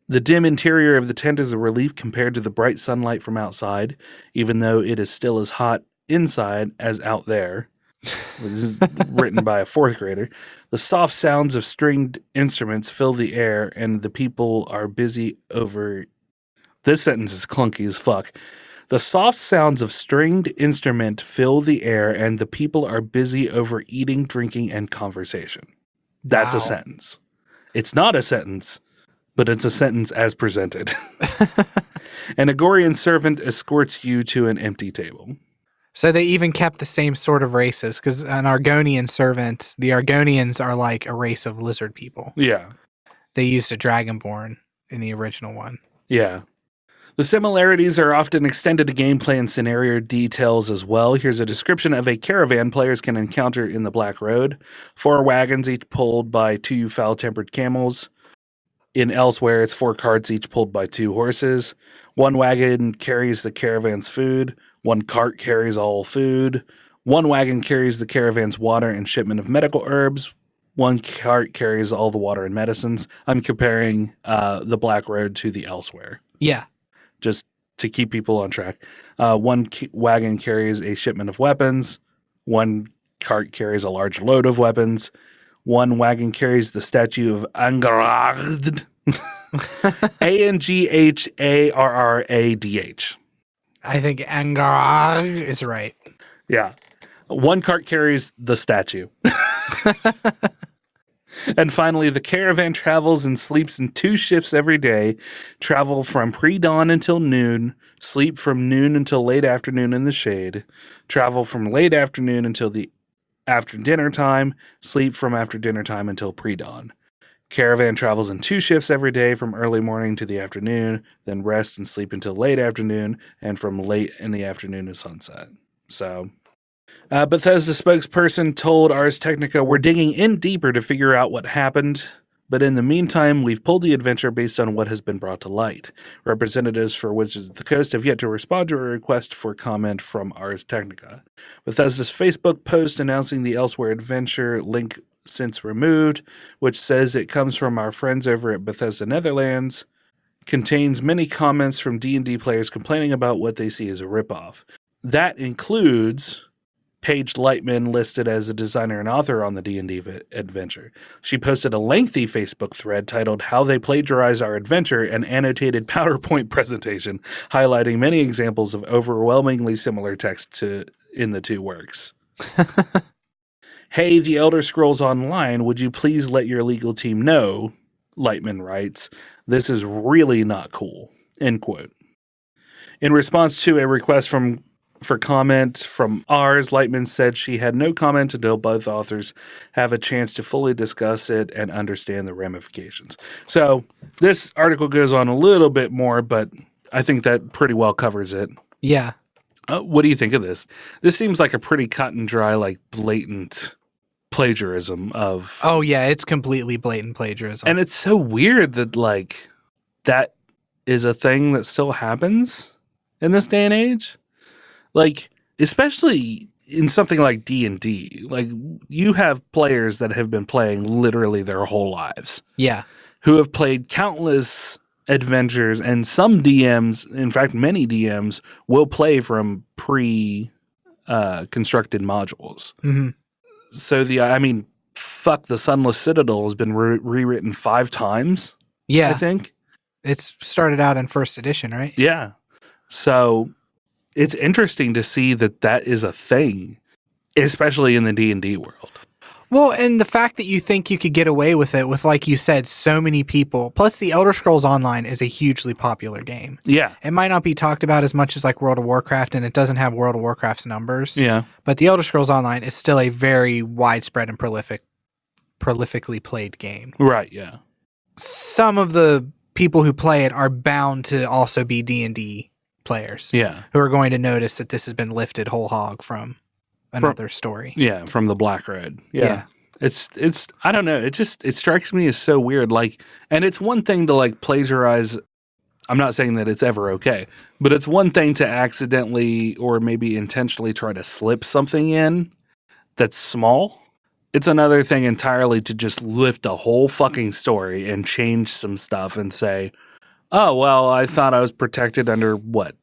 The dim interior of the tent is a relief compared to the bright sunlight from outside, even though it is still as hot inside as out there. This is written by a fourth grader. The soft sounds of stringed instruments fill the air, and the people are busy over... This sentence is clunky as fuck. The soft sounds of stringed instrument fill the air, and the people are busy over eating, drinking, and conversation. That's a sentence. It's not a sentence, but it's a sentence as presented. An Agorian servant escorts you to an empty table. So they even kept the same sort of races, because an Argonian servant, the Argonians are like a race of lizard people. Yeah. They used a dragonborn in the original one. Yeah. The similarities are often extended to gameplay and scenario details as well. Here's a description of a caravan players can encounter in the Black Road. 4 wagons, each pulled by 2 foul-tempered camels. In Elsewhere, it's 4 carts, each pulled by 2 horses. 1 wagon carries the caravan's food. 1 cart carries all food. 1 wagon carries the caravan's water and shipment of medical herbs. One cart carries all the water and medicines. I'm comparing the Black Road to the Elsewhere, Yeah. just to keep people on track. One wagon carries a shipment of weapons. One cart carries a large load of weapons. One wagon carries the statue of Angharad. Angharradh. I think Angarag is right. Yeah. One cart carries the statue. And finally, the caravan travels and sleeps in 2 shifts every day, travel from pre-dawn until noon, sleep from noon until late afternoon in the shade, travel from late afternoon until the after dinner time, sleep from after dinner time until pre-dawn. Caravan travels in 2 shifts every day from early morning to the afternoon, then rest and sleep until late afternoon, and from late in the afternoon to sunset. So, Bethesda spokesperson told Ars Technica, "We're digging in deeper to figure out what happened, but in the meantime, we've pulled the adventure based on what has been brought to light. Representatives for Wizards of the Coast have yet to respond to a request for comment from Ars Technica. Bethesda's Facebook post announcing the Elsewhere adventure link since removed, which says it comes from our friends over at Bethesda Netherlands, contains many comments from D&D players complaining about what they see as a ripoff. That includes Paige Lightman, listed as a designer and author on the D&D adventure. She posted a lengthy Facebook thread titled How They Plagiarize Our Adventure, an annotated PowerPoint presentation highlighting many examples of overwhelmingly similar text in the 2 works. Hey, the Elder Scrolls Online, would you please let your legal team know, Lightman writes, this is really not cool, end quote. In response to a request for comment from Ars, Lightman said she had no comment until both authors have a chance to fully discuss it and understand the ramifications. So this article goes on a little bit more, but I think that pretty well covers it. Yeah. What do you think of this? This seems like a pretty cut and dry, like blatant plagiarism of... Oh, yeah, it's completely blatant plagiarism. And it's so weird that, like, that is a thing that still happens in this day and age. Like, especially in something like D&D. Like, you have players that have been playing literally their whole lives. Yeah. Who have played countless adventures, and some DMs, in fact, many DMs, will play from pre-constructed modules. Mm-hmm. So fuck, the Sunless Citadel has been rewritten 5 times. Yeah. I think. It's started out in first edition, right? Yeah. So it's interesting to see that is a thing, especially in the D&D world. Well, and the fact that you think you could get away with it with, like you said, so many people. Plus, the Elder Scrolls Online is a hugely popular game. Yeah. It might not be talked about as much as like World of Warcraft, and it doesn't have World of Warcraft's numbers. Yeah. But the Elder Scrolls Online is still a very widespread and prolifically played game. Right, yeah. Some of the people who play it are bound to also be D&D players. Yeah. Who are going to notice that this has been lifted whole hog from another story. Yeah, from the Black Road. Yeah. It's I don't know, it strikes me as so weird. Like, and it's one thing to like plagiarize. I'm not saying that it's ever okay, but it's one thing to accidentally or maybe intentionally try to slip something in that's small. It's another thing entirely to just lift a whole fucking story and change some stuff and say, oh, well, I thought I was protected under what?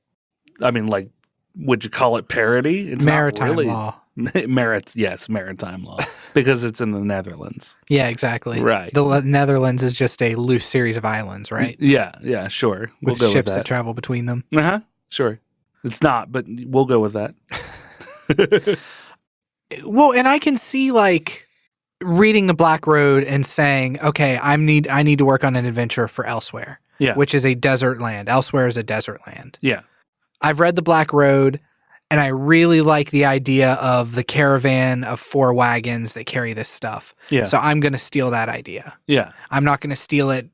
I mean, like, would you call it parody? It's maritime not really law. Maritime law, because it's in the Netherlands. Yeah, exactly. Right. The Netherlands is just a loose series of islands, right? Yeah, sure. With go ships with that travel between them. Uh-huh, sure. It's not, but we'll go with that. Well, and I can see like reading the Black Road and saying, okay, I need to work on an adventure for Elsewhere. Yeah. Which is a desert land. Elsewhere is a desert land. Yeah. I've read the Black Road, and I really like the idea of the caravan of 4 wagons that carry this stuff. Yeah. So I'm going to steal that idea. Yeah. I'm not going to steal it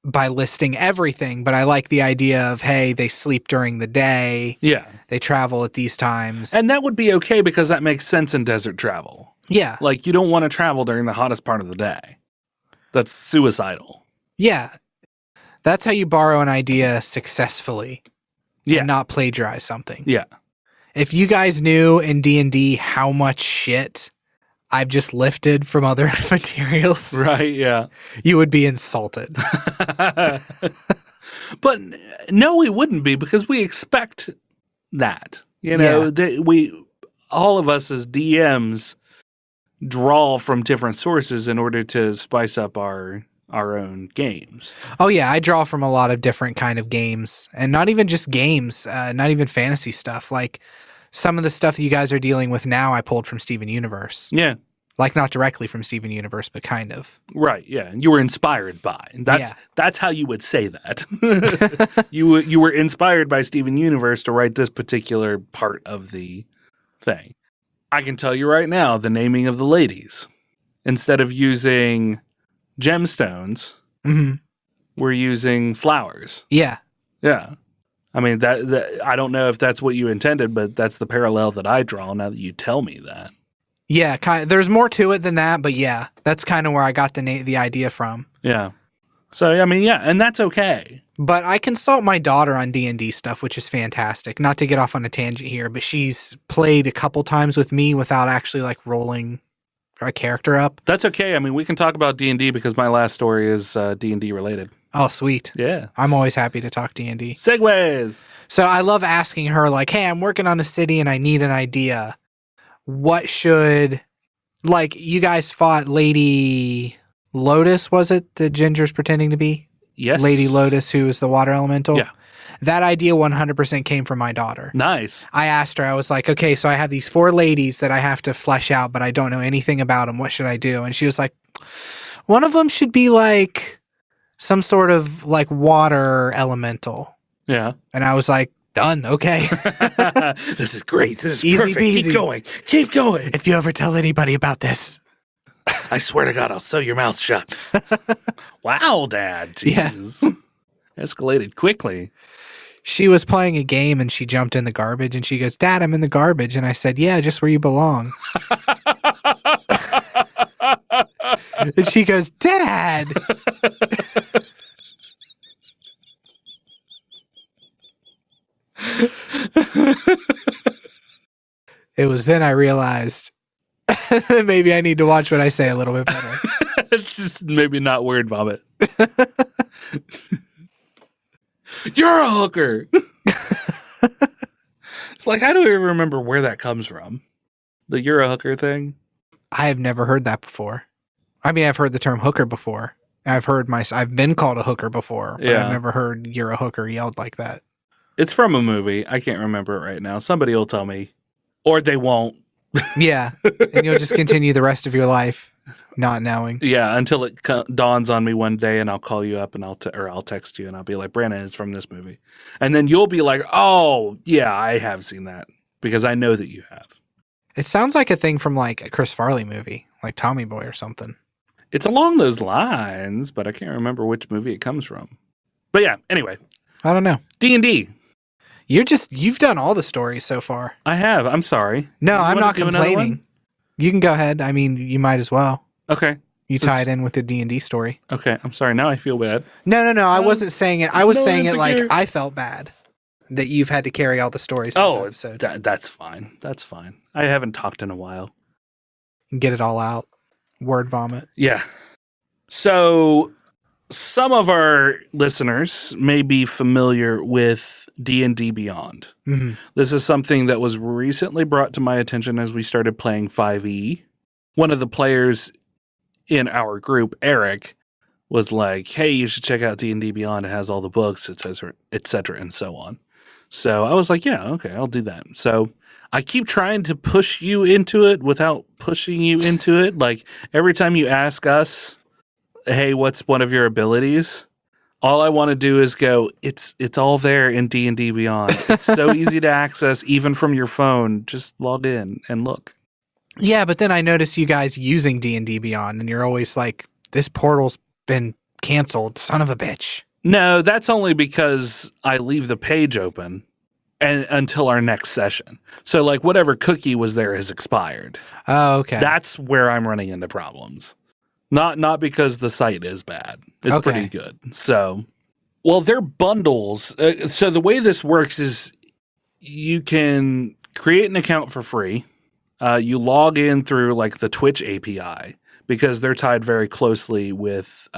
by listing everything, but I like the idea of, hey, they sleep during the day. Yeah. They travel at these times. And that would be okay because that makes sense in desert travel. Yeah. Like, you don't want to travel during the hottest part of the day. That's suicidal. Yeah. That's how you borrow an idea successfully. Yeah. And not plagiarize something. Yeah. If you guys knew in D&D how much shit I've just lifted from other materials, Right, yeah. you would be insulted. But no, we wouldn't be, because we expect that. You know, all of us as DMs draw from different sources in order to spice up our own games. Oh yeah, I draw from a lot of different kind of games, and not even just games, not even fantasy stuff. Like some of the stuff that you guys are dealing with now, I pulled from Steven Universe. Yeah. Like not directly from Steven Universe, but kind of. Right, yeah. You were inspired by. That's how you would say that. You were inspired by Steven Universe to write this particular part of the thing. I can tell you right now, the naming of the ladies. Instead of using gemstones, we're using flowers. Yeah. Yeah. I mean, that I don't know if that's what you intended, but that's the parallel that I draw now that you tell me that. Yeah, there's more to it than that, but yeah, that's kind of where I got the idea from. Yeah. So, I mean, yeah, and that's okay. But I consult my daughter on D&D stuff, which is fantastic. Not to get off on a tangent here, but she's played a couple times with me without actually like rolling a character up. That's okay. I mean, we can talk about D&D because my last story is D&D related. Oh, sweet. Yeah. I'm always happy to talk D&D. Segues. So I love asking her like, hey, I'm working on a city and I need an idea. What should, like, you guys fought Lady Lotus, was it? The Ginger's pretending to be? Yes. Lady Lotus, who is the water elemental? Yeah. That idea 100% came from my daughter. Nice. I asked her, I was like, okay, so I have these 4 ladies that I have to flesh out, but I don't know anything about them. What should I do? And she was like, one of them should be like some sort of like water elemental. Yeah. And I was like, done. Okay. This is great. This is Easy perfect. peasy. Keep going. Keep going. If you ever tell anybody about this. I swear to God, I'll sew your mouth shut. Wow, Dad. Jeez. Yeah. Escalated quickly. She was playing a game and she jumped in the garbage and she goes, Dad, I'm in the garbage. And I said, yeah, just where you belong. And she goes, Dad. It was then I realized maybe I need to watch what I say a little bit better. It's just maybe not word vomit. You're a hooker. It's like, I don't even remember where that comes from. The you're a hooker thing. I have never heard that before. I mean, I've heard the term hooker before. I've been called a hooker before, but Yeah. I've never heard you're a hooker yelled like that. It's from a movie. I can't remember it right now. Somebody will tell me. Or they won't. Yeah. And you'll just continue the rest of your life not knowing. Yeah, until it dawns on me one day and I'll call you up and I'll text you and I'll be like, Brandon, it's from this movie. And then you'll be like, oh, yeah, I have seen that because I know that you have. It sounds like a thing from like a Chris Farley movie, like Tommy Boy or something. It's along those lines, but I can't remember which movie it comes from. But yeah, anyway. I don't know. D&D. You've done all the stories so far. I have. I'm sorry. No, You I'm wanna not do another complaining. one? You can go ahead. I mean, you might as well. Okay. You Since- tie it in with the D&D story. Okay. I'm sorry. Now I feel bad. No. I wasn't saying it. I was No, saying it like insecure. I felt bad that you've had to carry all the stories this episode. That's fine. That's fine. I haven't talked in a while. Get it all out. Word vomit. Yeah. So some of our listeners may be familiar with D&D Beyond. Mm-hmm. This is something that was recently brought to my attention as we started playing 5e. One of the players in our group, Eric, was like, hey, you should check out D&D Beyond. It has all the books, et cetera, and so on. So I was like, yeah, okay, I'll do that. So I keep trying to push you into it without pushing you into it. Like every time you ask us, hey, what's one of your abilities? All I want to do is go, it's all there in D&D Beyond. It's so easy to access, even from your phone. Just log in and look. Yeah, but then I notice you guys using D&D Beyond, and you're always like, this portal's been canceled, son of a bitch. No, that's only because I leave the page open until our next session. So, like, whatever cookie was there has expired. Oh, okay. That's where I'm running into problems. Not because the site is bad. It's Okay. pretty good. So, well, they're bundles. So the way this works is you can create an account for free, You log in through like the Twitch API because they're tied very closely with,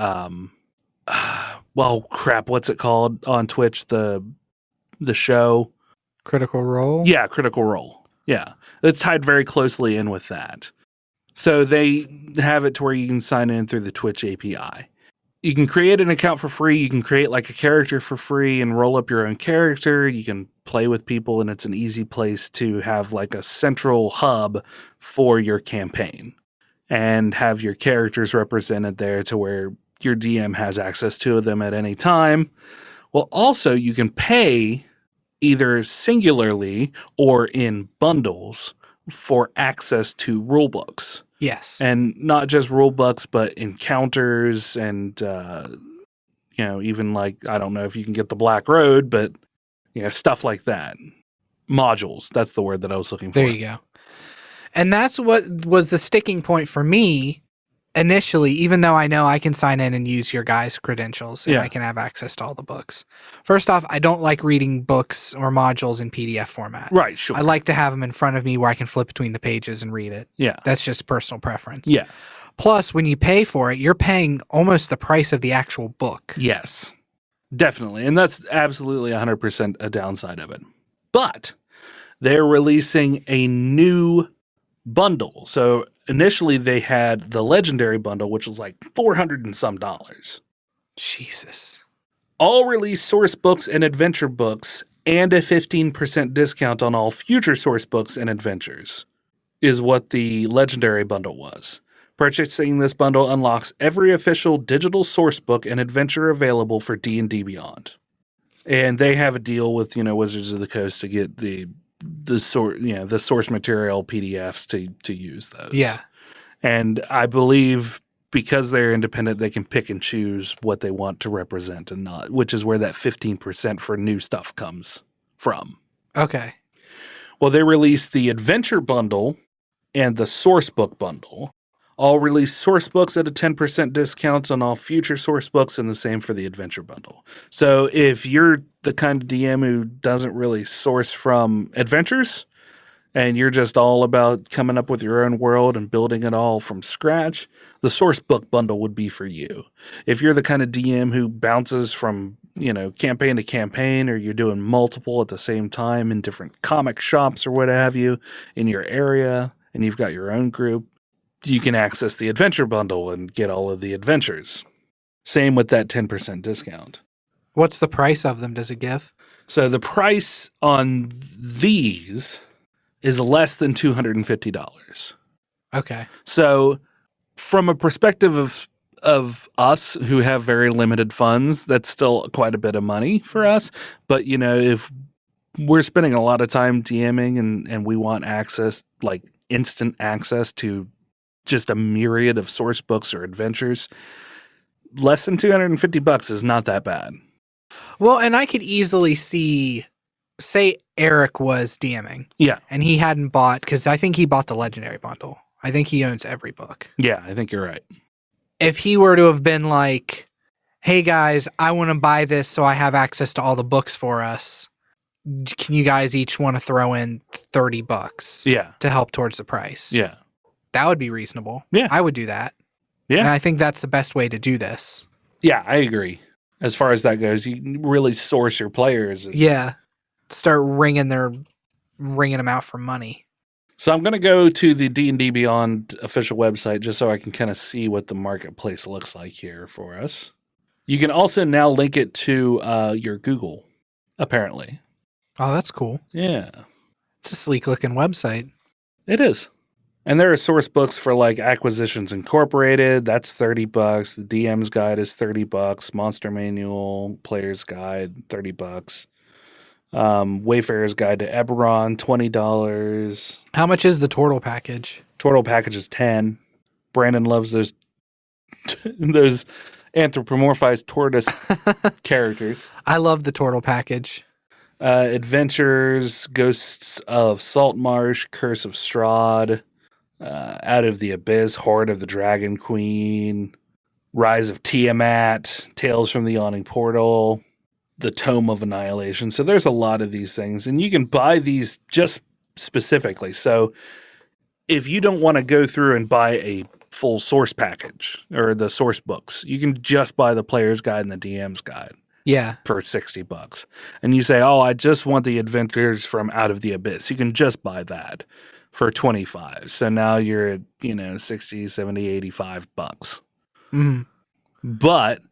what's it called on Twitch? The show. Critical Role? Yeah, Critical Role. Yeah. It's tied very closely in with that. So they have it to where you can sign in through the Twitch API. You can create an account for free. You can create like a character for free and roll up your own character. You can play with people, and it's an easy place to have like a central hub for your campaign and have your characters represented there to where your DM has access to them at any time. Well, also you can pay either singularly or in bundles for access to rulebooks. Yes. And not just rulebooks, but encounters and, even like, I don't know if you can get the Black Road, but, stuff like that. Modules. That's the word that I was looking for. There you go. And that's what was the sticking point for me initially, even though I know I can sign in and use your guys' credentials and I can have access to all the books. First off, I don't like reading books or modules in PDF format. Right, sure. I like to have them in front of me where I can flip between the pages and read it. Yeah. That's just personal preference. Yeah. Plus, when you pay for it, you're paying almost the price of the actual book. Yes, definitely. And that's absolutely 100% a downside of it. But they're releasing a new bundle. So initially they had the Legendary bundle, which was like $400 and some. Jesus. All released source books and adventure books and a 15% discount on all future source books and adventures is what the Legendary bundle was. Purchasing this bundle unlocks every official digital source book and adventure available for D&D Beyond. And they have a deal with, Wizards of the Coast to get the source material PDFs to use those. Yeah. And I believe because they're independent, they can pick and choose what they want to represent and not, which is where that 15% for new stuff comes from. Okay. Well, they released the Adventure Bundle and the Source Book Bundle. All release source books at a 10% discount on all future source books, and the same for the Adventure Bundle. So if you're the kind of DM who doesn't really source from adventures, and you're just all about coming up with your own world and building it all from scratch, the source book bundle would be for you. If you're the kind of DM who bounces from, campaign to campaign, or you're doing multiple at the same time in different comic shops or what have you in your area, and you've got your own group, you can access the Adventure Bundle and get all of the adventures. Same with that 10% discount. What's the price of them? Does it give? So the price on these is less than $250. Okay. So from a perspective of us who have very limited funds, that's still quite a bit of money for us. But, if we're spending a lot of time DMing and we want access, like instant access to just a myriad of source books or adventures, less than $250 is not that bad. Well, and I could easily see, say Eric was DMing. Yeah. And he hadn't bought, because I think he bought the Legendary bundle. I think he owns every book. Yeah, I think you're right. If he were to have been like, hey guys, I want to buy this so I have access to all the books for us. Can you guys each want to throw in $30 Yeah. to help towards the price? Yeah. That would be reasonable. Yeah. I would do that. Yeah. And I think that's the best way to do this. Yeah, I agree. As far as that goes, you really source your players. Yeah. Start wringing them out for money. So I'm going to go to the D&D Beyond official website just so I can kind of see what the marketplace looks like here for us. You can also now link it to your Google, apparently. Oh, that's cool. Yeah. It's a sleek looking website. It is. And there are source books for like Acquisitions Incorporated. That's $30. The DM's Guide is $30. Monster Manual, Player's Guide, $30. Wayfarer's Guide to Eberron, $20. How much is the Turtle package? Turtle package is $10. Brandon loves those those anthropomorphized tortoise characters. I love the Turtle package. Adventures, Ghosts of Saltmarsh, Curse of Strahd, Out of the Abyss, Horde of the Dragon Queen, Rise of Tiamat, Tales from the Yawning Portal, The Tome of Annihilation. So there's a lot of these things, and you can buy these just specifically. So if you don't want to go through and buy a full source package or the source books, you can just buy the player's guide and the DM's guide. Yeah. For $60. And you say, oh, I just want the adventures from Out of the Abyss. You can just buy that for $25. So now you're at, $60, $70, $85. Mm-hmm. But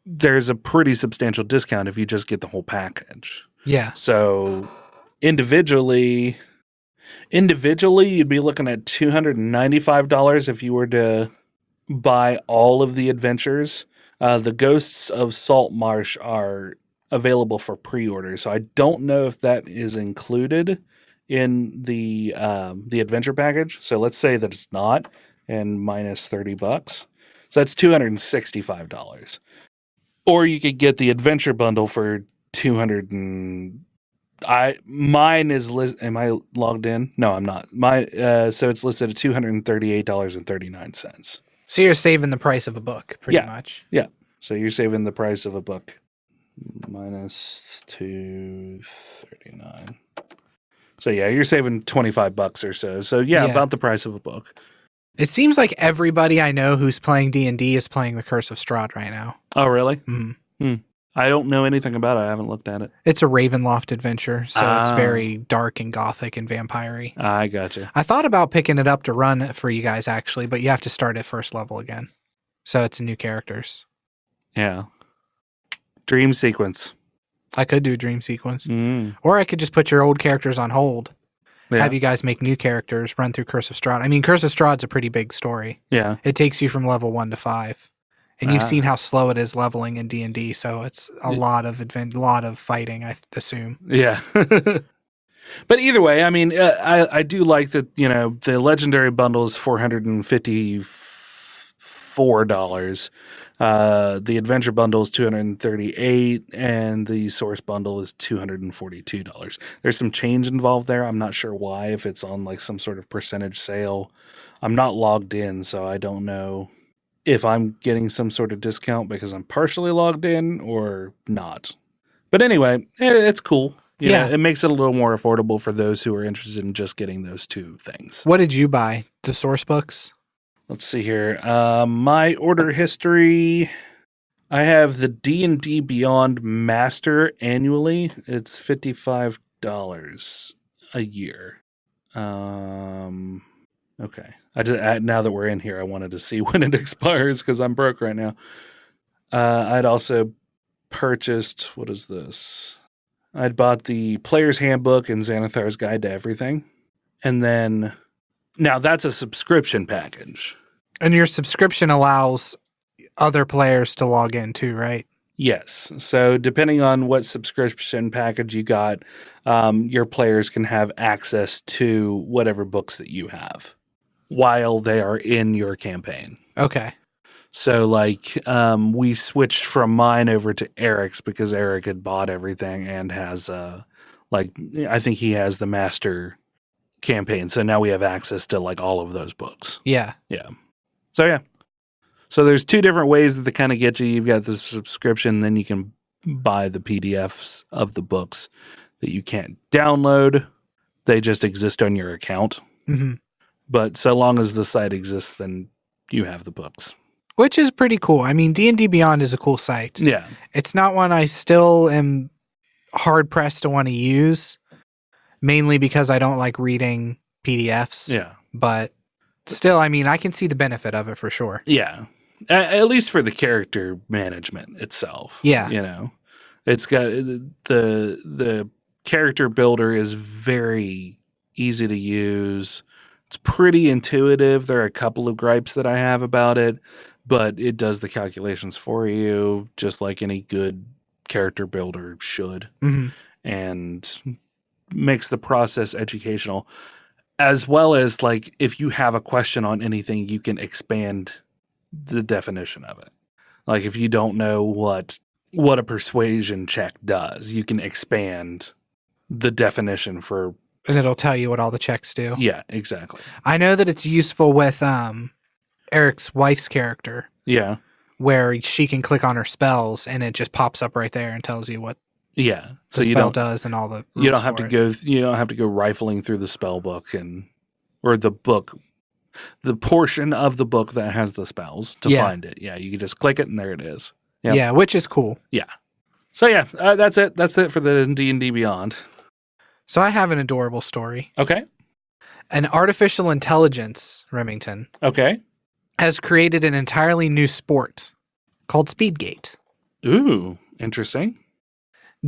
there's a pretty substantial discount if you just get the whole package. Yeah. So individually, you'd be looking at $295 if you were to buy all of the adventures. The Ghosts of Salt Marsh are available for pre-order, so I don't know if that is included in the adventure package. So let's say that it's not, and minus $30. So that's $265. Or you could get the adventure bundle for mine is am I logged in? No, I'm not. So it's listed at $238.39. So you're saving the price of a book, pretty much. Yeah. So you're saving the price of a book. Minus $239. So yeah, you're saving $25 or so. So yeah, about the price of a book. It seems like everybody I know who's playing D&D is playing The Curse of Strahd right now. Oh, really? Mm-hmm. I don't know anything about it. I haven't looked at it. It's a Ravenloft adventure, so it's very dark and gothic and vampire-y. I gotcha. I thought about picking it up to run for you guys, actually, but you have to start at first level again. So it's new characters. Yeah. Dream sequence. I could do a dream sequence. Or I could just put your old characters on hold. Yeah. Have you guys make new characters, run through Curse of Strahd. I mean, Curse of Strahd's a pretty big story. Yeah. It takes you from level 1 to 5. And you've seen how slow it is leveling in D&D, so it's a lot of fighting, I assume. Yeah. But either way, I mean, I do like that, the legendary bundle is $454. The adventure bundle is $238, and the source bundle is $242. There's some change involved there. I'm not sure why, if it's on like some sort of percentage sale. I'm not logged in, so I don't know if I'm getting some sort of discount because I'm partially logged in or not. But anyway, it's cool. You know, it makes it a little more affordable for those who are interested in just getting those two things. What did you buy? The source books? Let's see here. My order history, I have the D&D Beyond Master annually. It's $55 a year. Okay. Now that we're in here, I wanted to see when it expires because I'm broke right now. I'd also purchased, what is this? I'd bought the Player's Handbook and Xanathar's Guide to Everything. And then, now that's a subscription package. And your subscription allows other players to log in too, right? Yes. So depending on what subscription package you got, your players can have access to whatever books that you have while they are in your campaign. Okay. So like we switched from mine over to Eric's because Eric had bought everything and has I think he has the master campaign. So now we have access to like all of those books. Yeah. Yeah. So yeah. So there's two different ways that they kind of get you. You've got the subscription, then you can buy the PDFs of the books that you can't download. They just exist on your account. Mm-hmm. But so long as the site exists, then you have the books. Which is pretty cool. I mean, D&D Beyond is a cool site. Yeah. It's not one I still am hard-pressed to want to use, mainly because I don't like reading PDFs. Yeah. But still, I mean, I can see the benefit of it for sure. Yeah. At least for the character management itself. Yeah. It's got the character builder is very easy to use. It's pretty intuitive. There are a couple of gripes that I have about it, but it does the calculations for you just like any good character builder should, and makes the process educational. As well as, like, if you have a question on anything, you can expand the definition of it. Like, if you don't know what a persuasion check does, you can expand the definition for... And it'll tell you what all the checks do. Yeah, exactly. I know that it's useful with Eric's wife's character. Yeah. Where she can click on her spells, and it just pops up right there and tells you what... Yeah, so the spell does and all the you don't have to go rifling through the spell book or the book the portion of the book that has the spells to Yeah. find it. Yeah, you can just click it and there it is. Yep. Yeah, which is cool. Yeah. So yeah, that's it. That's it for the D&D Beyond. So I have an adorable story. Okay. An artificial intelligence, Remington, Okay. has created an entirely new sport called Speedgate. Ooh, interesting.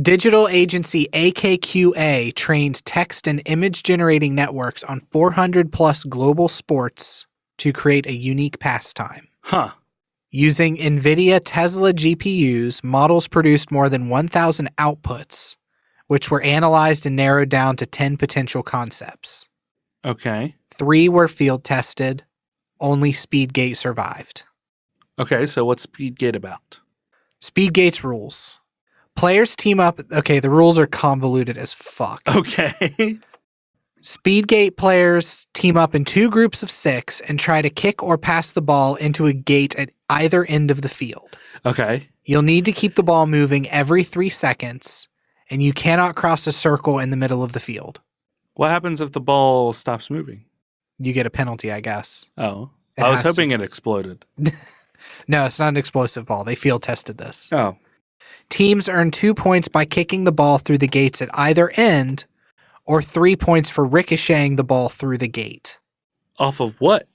Digital agency AKQA trained text and image generating networks on 400 plus global sports to create a unique pastime. Huh. Using NVIDIA Tesla GPUs, models produced more than 1,000 outputs, which were analyzed and narrowed down to 10 potential concepts. Okay. 3 were field tested. Only Speedgate survived. Okay, so what's Speedgate about? Speedgate's rules. Players team up. Okay, the rules are convoluted as fuck. Okay. Speedgate players team up in 2 groups of 6 and try to kick or pass the ball into a gate at either end of the field. Okay. You'll need to keep the ball moving every 3 seconds, and you cannot cross a circle in the middle of the field. What happens if the ball stops moving? You get a penalty, I guess. Oh. It I was has to. hoping it exploded. No, it's not an explosive ball. They field tested this. Oh. Teams earn 2 points by kicking the ball through the gates at either end, or 3 points for ricocheting the ball through the gate. Off of what?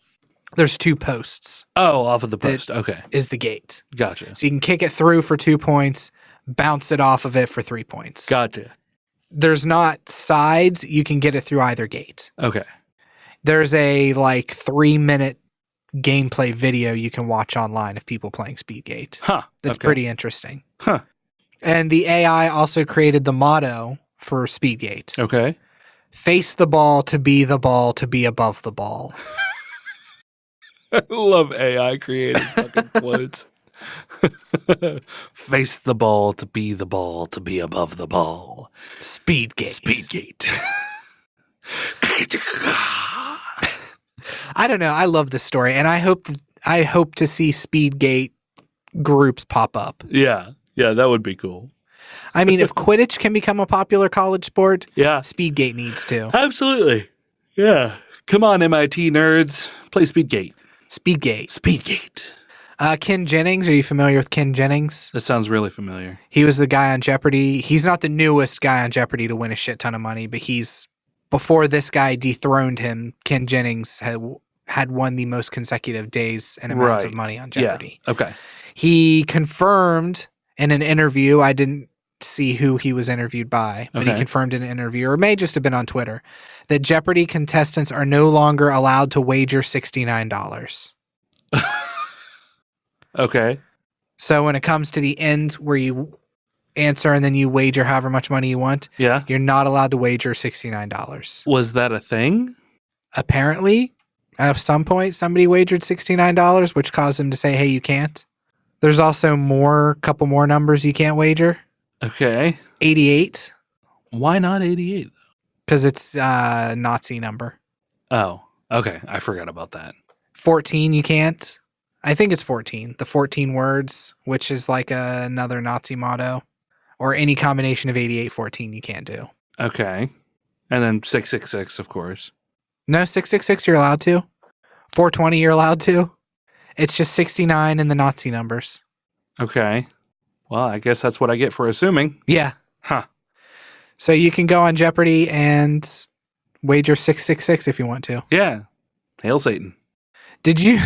There's 2 posts, Oh, off of the post. Okay. is the gate. Gotcha. So you can kick it through for 2 points, bounce it off of it for 3 points. Gotcha. There's not sides. You can get it through either gate. Okay. There's a 3-minute gameplay video you can watch online of people playing Speedgate. Huh. That's Okay. pretty interesting. Huh. And the AI also created the motto for Speedgate. Okay. Face the ball to be above the ball. I love AI creating fucking quotes. Face the ball to be above the ball. Speedgate. Speedgate. I don't know. I love this story, and I hope to see Speedgate groups pop up. Yeah. Yeah, that would be cool. I mean, if Quidditch can become a popular college sport, Yeah. Speedgate needs to. Absolutely. Yeah. Come on, MIT nerds. Play Speedgate. Speedgate. Speedgate. Ken Jennings. Are you familiar with Ken Jennings? That sounds really familiar. He was the guy on Jeopardy. He's not the newest guy on Jeopardy to win a shit ton of money, but before this guy dethroned him, Ken Jennings had won the most consecutive days and amounts of money on Jeopardy. Yeah. Okay. He confirmed in an interview, I didn't see who he was interviewed by, but he Okay. confirmed in an interview, or it may just have been on Twitter, that Jeopardy contestants are no longer allowed to wager $69. Okay. So when it comes to the end where you answer and then you wager however much money you want, Yeah. you're not allowed to wager $69. Was that a thing? Apparently, at some point, somebody wagered $69, which caused them to say, hey, you can't. There's also couple more numbers you can't wager. Okay. 88, Why not 88? because it's a Nazi number. Oh, okay. I forgot about that. 14, you can't. I think it's 14. The 14 words, which is like another Nazi motto. Or any combination of 88, 14 you can't do. Okay. And then 666, of course. No, 666 you're allowed to. 420 you're allowed to. It's just 69 in the Nazi numbers. Okay. Well, I guess that's what I get for assuming. Yeah. Huh. So you can go on Jeopardy and wager 666 if you want to. Yeah. Hail Satan. Did you...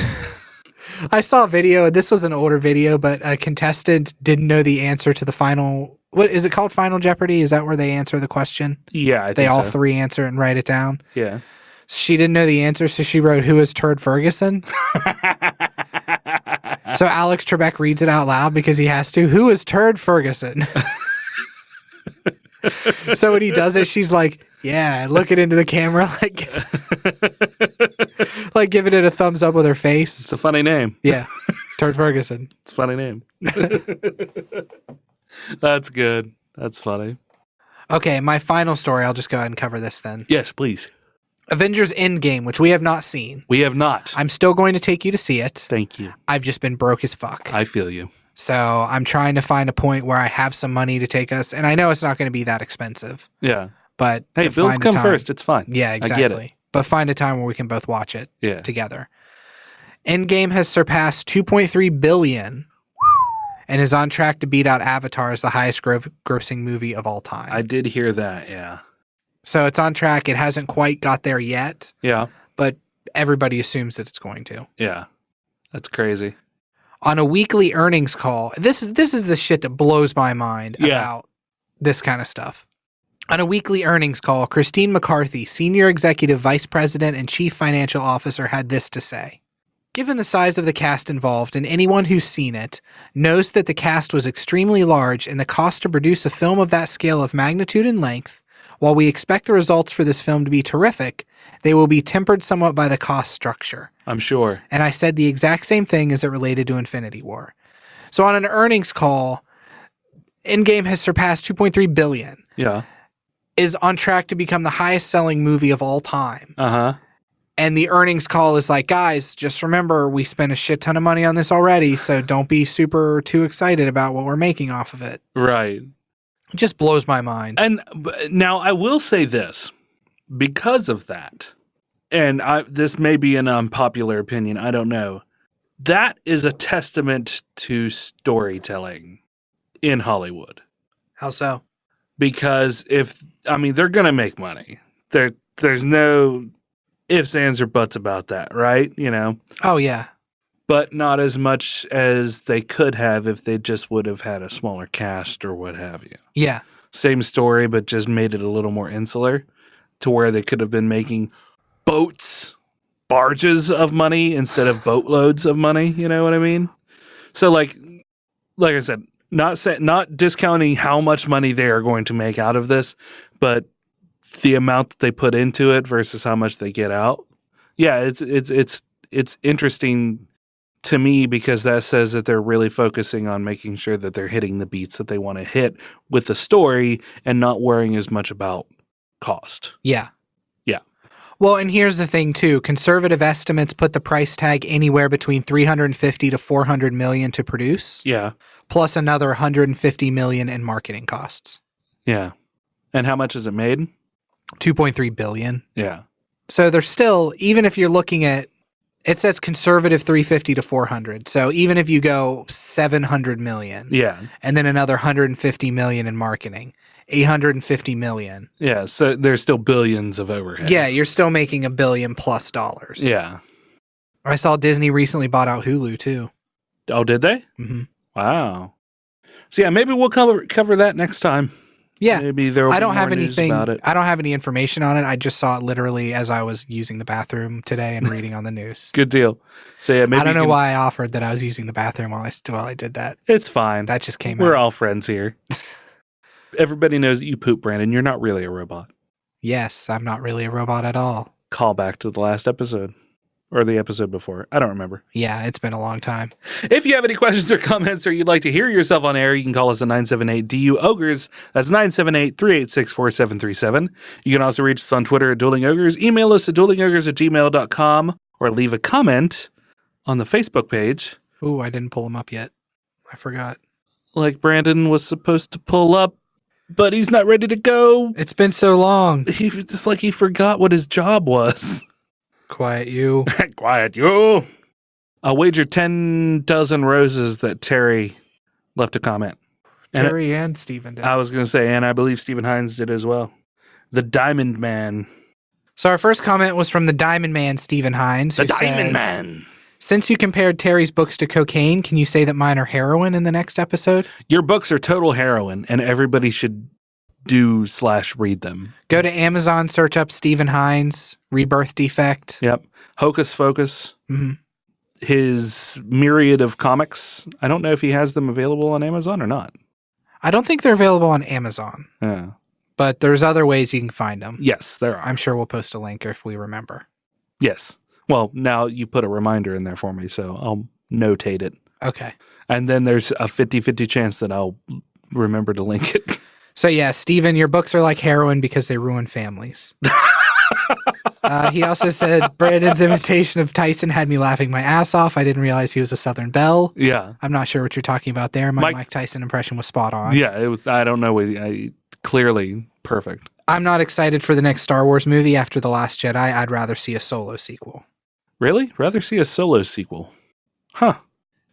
I saw a video, this was an older video, but a contestant didn't know the answer to the final... What is it called? Final Jeopardy? Is that where they answer the question? Yeah, I think They all so. 3 answer and write it down? Yeah. She didn't know the answer, so she wrote, "Who is Turd Ferguson?" So Alex Trebek reads it out loud because he has to. "Who is Turd Ferguson?" So when he does it, she's like, yeah, looking into the camera, like giving it a thumbs up with her face. It's a funny name. Yeah, Turd Ferguson. It's a funny name. That's good. That's funny. Okay, my final story. I'll just go ahead and cover this then. Yes, please. Avengers Endgame, which we have not seen. We have not. I'm still going to take you to see it. Thank you. I've just been broke as fuck. I feel you. So I'm trying to find a point where I have some money to take us. And I know it's not going to be that expensive. Yeah. But Hey, to bills find the come time- first. It's fine. Yeah, I exactly. get it. but find a time where we can both watch it Yeah. together. Endgame has surpassed 2.3 billion and is on track to beat out Avatar as the highest grossing movie of all time. I did hear that, yeah. So it's on track. It hasn't quite got there yet, Yeah. but everybody assumes that it's going to. Yeah. That's crazy. On a weekly earnings call, this is the shit that blows my mind about this kind of stuff. On a weekly earnings call, Christine McCarthy, Senior Executive Vice President and Chief Financial Officer, had this to say. Given the size of the cast involved, and anyone who's seen it knows that the cast was extremely large and the cost to produce a film of that scale of magnitude and length, while we expect the results for this film to be terrific, they will be tempered somewhat by the cost structure. I'm sure. And I said the exact same thing as it related to Infinity War. So on an earnings call, Endgame has surpassed 2.3 billion. Yeah. Is on track to become the highest selling movie of all time. Uh-huh. And the earnings call is like, guys, just remember we spent a shit ton of money on this already, so don't be super too excited about what we're making off of it. Right. It just blows my mind. And now I will say this, because of that, and this may be an unpopular opinion, I don't know, that is a testament to storytelling in Hollywood. How so? Because they're going to make money. There's no ifs, ands, or buts about that, right? You know? Oh, yeah. But not as much as they could have if they just would have had a smaller cast or what have you. Yeah. Same story, but just made it a little more insular to where they could have been making barges of money instead of boatloads of money. You know what I mean? So like I said, not discounting how much money they are going to make out of this, but the amount that they put into it versus how much they get out. Yeah, it's interesting to me because that says that they're really focusing on making sure that they're hitting the beats that they want to hit with the story and not worrying as much about cost. Yeah. Yeah. Well, and here's the thing too. Conservative estimates put the price tag anywhere between 350 to 400 million to produce. Yeah. Plus another 150 million in marketing costs. Yeah. And how much has it made? 2.3 billion. Yeah. So they're still, even if you're looking at, it says conservative 350 to 400. So even if you go 700 million. Yeah. And then another 150 million in marketing, 850 million. Yeah. So there's still billions of overhead. Yeah. You're still making $1 billion plus. Yeah. I saw Disney recently bought out Hulu too. Oh, did they? Mm-hmm. Wow. So yeah, maybe we'll cover that next time. Yeah. Maybe there will be more news about it. I don't have any information on it. I just saw it literally as I was using the bathroom today and reading on the news. Good deal. So yeah, maybe I don't know why I offered that I was using the bathroom while I did that. It's fine. That just came out. We're all friends here. Everybody knows that you poop, Brandon. You're not really a robot. Yes, I'm not really a robot at all. Call back to the last episode. Or the episode before. I don't remember. Yeah, it's been a long time. If you have any questions or comments or you'd like to hear yourself on air, you can call us at 978-DU-OGRES. That's 978-386-4737. You can also reach us on Twitter at Dueling Ogres, email us at duelingogres@gmail.com, or leave a comment on the Facebook page. Ooh, I didn't pull him up yet. I forgot. Like Brandon was supposed to pull up, but he's not ready to go. It's been so long. It's like he forgot what his job was. Quiet you. Quiet you. I'll wager 10 dozen roses that Terry left a comment. Terry and Steven did. I was going to say, and I believe Stephen Hines did as well. The Diamond Man. So our first comment was from the Diamond Man, Stephen Hines. The Diamond Man. Since you compared Terry's books to cocaine, can you say that mine are heroin in the next episode? Your books are total heroin, and everybody should do/read them. Go to Amazon, search up Stephen Hines, Rebirth Defect. Yep. Hocus Focus. Mm-hmm. His myriad of comics. I don't know if he has them available on Amazon or not. I don't think they're available on Amazon. Yeah. But there's other ways you can find them. Yes, there are. I'm sure we'll post a link if we remember. Yes. Well, now you put a reminder in there for me, so I'll notate it. Okay. And then there's a 50-50 chance that I'll remember to link it. So yeah, Stephen, your books are like heroin because they ruin families. He also said, Brandon's imitation of Tyson had me laughing my ass off. I didn't realize he was a Southern belle. Yeah. I'm not sure what you're talking about there. My Mike Tyson impression was spot on. Yeah, it was. I don't know. Clearly perfect. I'm not excited for the next Star Wars movie after The Last Jedi. I'd rather see a Solo sequel. Really? Rather see a Solo sequel. Huh.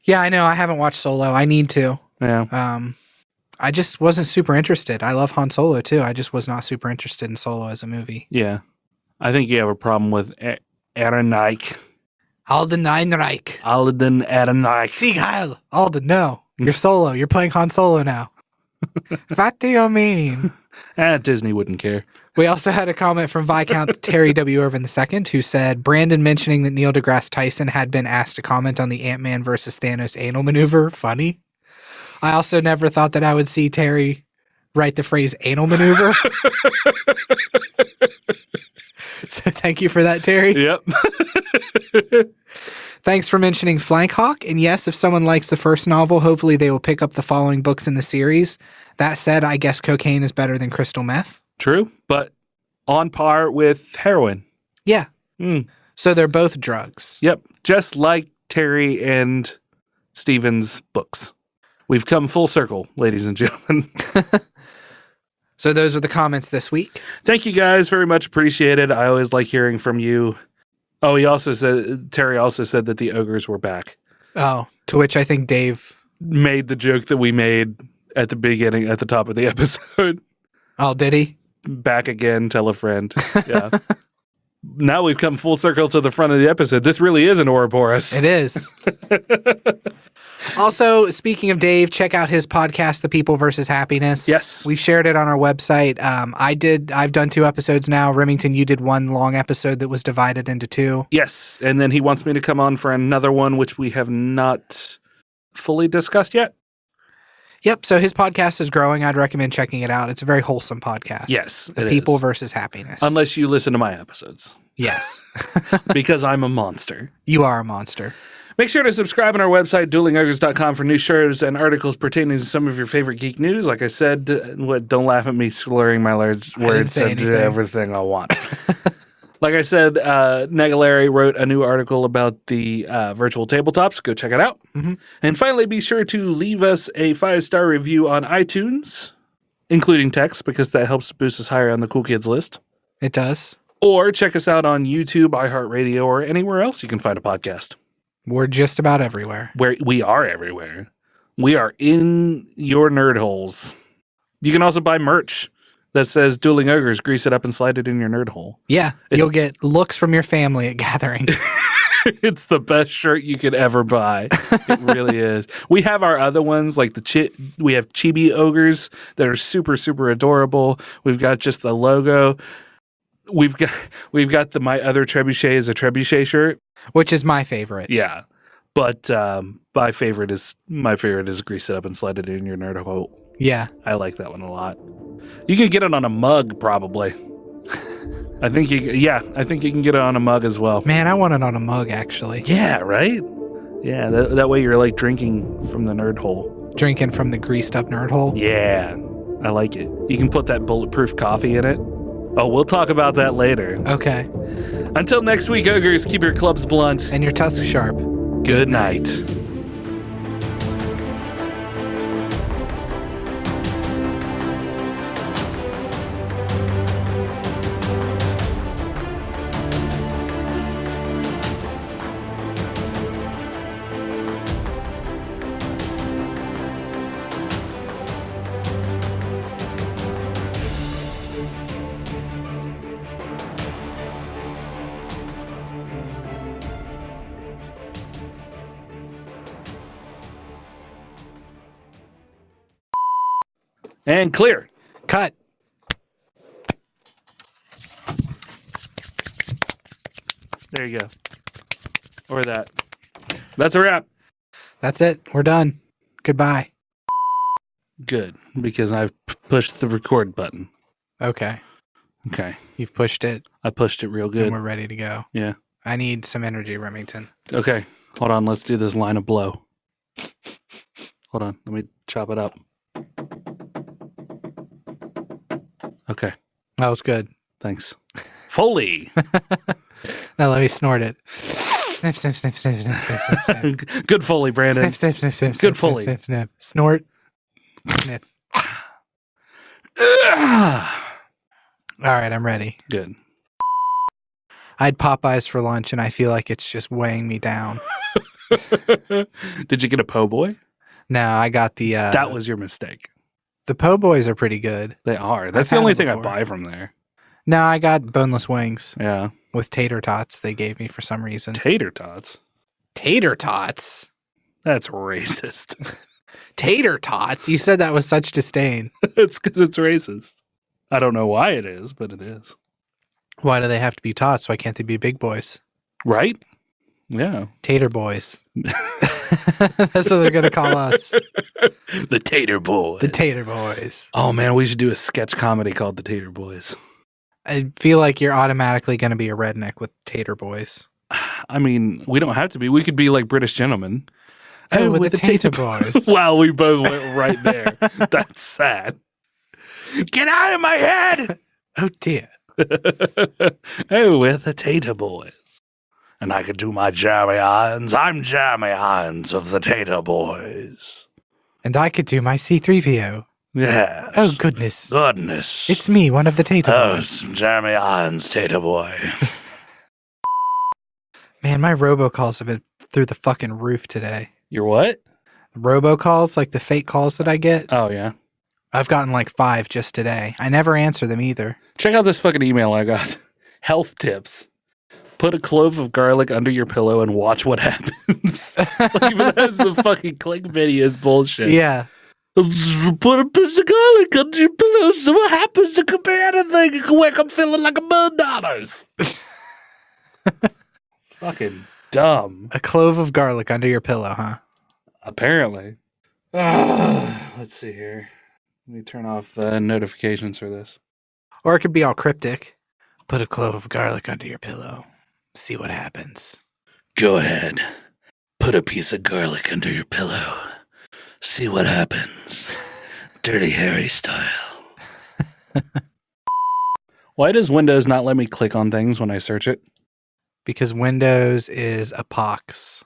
Yeah, I know. I haven't watched Solo. I need to. Yeah. I just wasn't super interested. I love Han Solo too. I just was not super interested in Solo as a movie. Yeah. I think you have a problem with Ehrenreich. Alden Ehrenreich. Alden Ehrenreich. Sieg Heil. Alden, no. You're Solo. You're playing Han Solo now. What do you mean? Disney wouldn't care. We also had a comment from Viscount Terry W. Irvin II, who said, Brandon mentioning that Neil deGrasse Tyson had been asked to comment on the Ant-Man versus Thanos anal maneuver. Funny. I also never thought that I would see Terry write the phrase anal maneuver. So thank you for that, Terry. Yep. Thanks for mentioning Flank Hawk. And yes, if someone likes the first novel, hopefully they will pick up the following books in the series. That said, I guess cocaine is better than crystal meth. True, but on par with heroin. Yeah. Mm. So they're both drugs. Yep. Just like Terry and Stephen's books. We've come full circle, ladies and gentlemen. So those are the comments this week. Thank you guys very much. Appreciated. I always like hearing from you. Oh, Terry also said that the ogres were back. Oh, to which I think Dave made the joke that we made at the beginning, at the top of the episode. Oh, did he? Back again, tell a friend. Yeah. Now we've come full circle to the front of the episode. This really is an Ouroboros. It is. Also, speaking of Dave, check out his podcast, The People versus Happiness. Yes. We've shared it on our website. I've done 2 episodes now. Remington, you did 1 long episode that was divided into 2. Yes. And then he wants me to come on for another one, which we have not fully discussed yet. Yep. So his podcast is growing. I'd recommend checking it out. It's a very wholesome podcast. Yes. The People versus Happiness. Unless you listen to my episodes. Yes. Because I'm a monster. You are a monster. Make sure to subscribe on our website, duelingogres.com, for new shows and articles pertaining to some of your favorite geek news. Like I said, don't laugh at me slurring my words and do everything I want. Like I said, Negalari wrote a new article about the virtual tabletops. Go check it out. Mm-hmm. And finally, be sure to leave us a 5-star review on iTunes, including text, because that helps to boost us higher on the cool kids list. It does. Or check us out on YouTube, iHeartRadio, or anywhere else you can find a podcast. We're just about everywhere. We are everywhere. We are in your nerd holes. You can also buy merch that says Dueling Ogres. Grease it up and slide it in your nerd hole. Yeah. You'll get looks from your family at gatherings. It's the best shirt you could ever buy. It really is. We have our other ones, like we have chibi ogres that are super, super adorable. We've got just the logo. We've got the My Other Trebuchet is a Trebuchet shirt, which is my favorite. Yeah, but my favorite is Grease it up and slide it in your nerd hole. Yeah, I like that one a lot. You can get it on a mug, probably. I think you can get it on a mug as well. Man, I want it on a mug, actually. Yeah, right. Yeah, that way you're like drinking from the nerd hole. Drinking from the greased up nerd hole. Yeah, I like it. You can put that bulletproof coffee in it. Oh, we'll talk about that later. Okay. Until next week, ogres, keep your clubs blunt. And your tusks sharp. Good night. And clear. Cut. There you go. Or that. That's a wrap. That's it. We're done. Goodbye. Good, because I've pushed the record button. Okay. Okay. You've pushed it. I pushed it real good. And we're ready to go. Yeah. I need some energy, Remington. Okay. Hold on. Let's do this line of blow. Hold on. Let me chop it up. Okay. That was good. Thanks. Foley. Now let me snort it. Sniff, sniff, sniff, sniff, sniff, sniff, sniff, sniff. Good Foley, Brandon. Sniff, sniff, sniff, sniff. Good sniff, Foley. Sniff, sniff, sniff. Snort. Sniff. All right, I'm ready. Good. I had Popeyes for lunch, and I feel like it's just weighing me down. Did you get a po' boy? No, I got the... That was your mistake. The po' boys are pretty good. They are. That's I've the had only them thing I before. buy from there. No, I got boneless wings Yeah. with tater tots they gave me for some reason. Tater tots? Tater tots? That's racist. Tater tots? You said that with such disdain. It's because it's racist. I don't know why it is, but it is. Why do they have to be tots? Why can't they be big boys? Right? Yeah. Tater boys. That's what they're going to call us. The Tater Boys. The Tater Boys. Oh, man, we should do a sketch comedy called The Tater Boys. I feel like you're automatically going to be a redneck with Tater Boys. I mean, we don't have to be. We could be like British gentlemen. Oh, with the Tater Boys. Wow, we both went right there. That's sad. Get out of my head! Oh, dear. Oh, with the Tater Boys. And I could do my Jeremy Irons. I'm Jeremy Irons of the Tater Boys. And I could do my C3PO. Yes. Oh, goodness. Goodness. It's me, one of the Tater Boys. Jeremy Irons, Tater Boy. Man, my robocalls have been through the fucking roof today. Your what? Robocalls, like the fake calls that I get. Oh, yeah. I've gotten like 5 just today. I never answer them either. Check out this fucking email I got. Health tips. Put a clove of garlic under your pillow and watch what happens. Like, even as the fucking clickbait is bullshit. Yeah. Put a piece of garlic under your pillow, so what happens? It could be anything. It could wake up feeling like $1 million. Fucking dumb. A clove of garlic under your pillow, huh? Apparently. Let's see here. Let me turn off notifications for this. Or it could be all cryptic. Put a clove of garlic under your pillow. See what happens. Go ahead. Put a piece of garlic under your pillow. See what happens. Dirty Harry style. Why does Windows not let me click on things when I search it? Because Windows is a pox.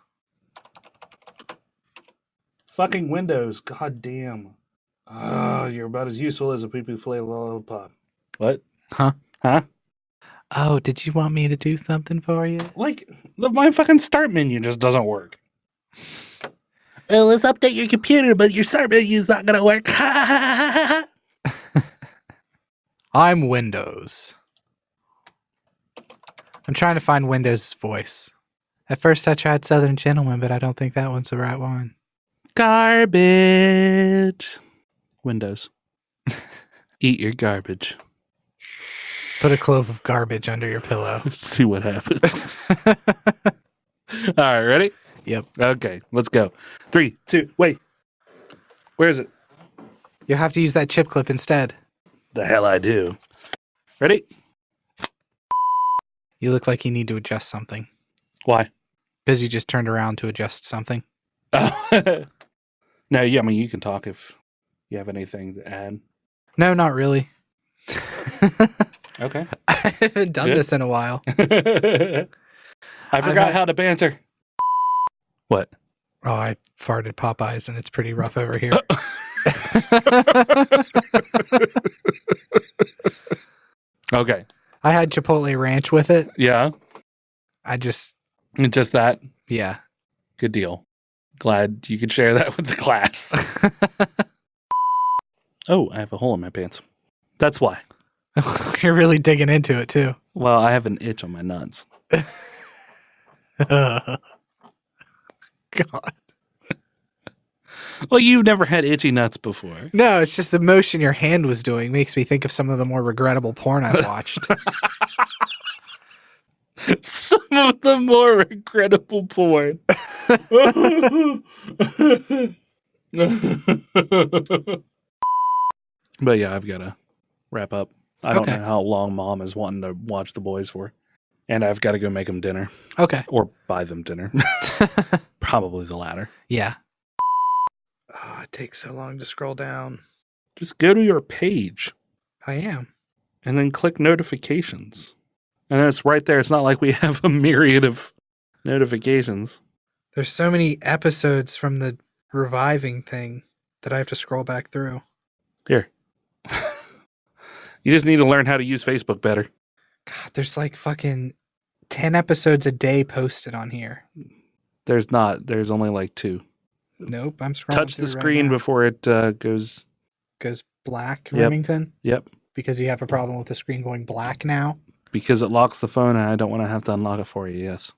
Fucking Windows. God damn. Oh, you're about as useful as a pee-poo flavor lollipop. What? Huh? Huh? Oh, did you want me to do something for you? Like, my fucking start menu just doesn't work. Oh, let's update your computer, but your start menu's not going to work. I'm Windows. I'm trying to find Windows' voice. At first I tried Southern Gentleman, but I don't think that one's the right one. Garbage. Windows. Eat your garbage. Put a clove of garbage under your pillow. See what happens. All right, ready? Yep. Okay, let's go. 3, 2, wait. Where is it? You'll have to use that chip clip instead. The hell I do. Ready? You look like you need to adjust something. Why? Because you just turned around to adjust something. Oh. No, yeah, I mean, you can talk if you have anything to add. No, not really. Okay. I haven't done Good. this in a while. I forgot how to banter. What? Oh, I farted Popeyes and it's pretty rough over here. Okay. I had Chipotle Ranch with it. Yeah. Just that. yeah. Good deal. Glad you could share that with the class. Oh, I have a hole in my pants. That's why. You're really digging into it too. Well, I have an itch on my nuts. God. Well, you've never had itchy nuts before. No, it's just the motion your hand was doing makes me think of some of the more regrettable porn I've watched. Some of the more regrettable porn. But yeah, I've got to wrap up. I don't Okay. know how long Mom is wanting to watch the boys for. And I've got to go make them dinner. Okay. Or buy them dinner. Probably the latter. Yeah. Oh, it takes so long to scroll down. Just go to your page I am. and then click notifications. And it's right there. It's not like we have a myriad of notifications. There's so many episodes from the reviving thing that I have to scroll back through. Here. You just need to learn how to use Facebook better. God, there's like fucking 10 episodes a day posted on here. There's not. There's only like 2. Nope, I'm scrolling. Touch the through right screen now. before it goes. Goes black, Yep. Remington? Yep. Because you have a problem with the screen going black now? Because it locks the phone and I don't want to have to unlock it for you, yes.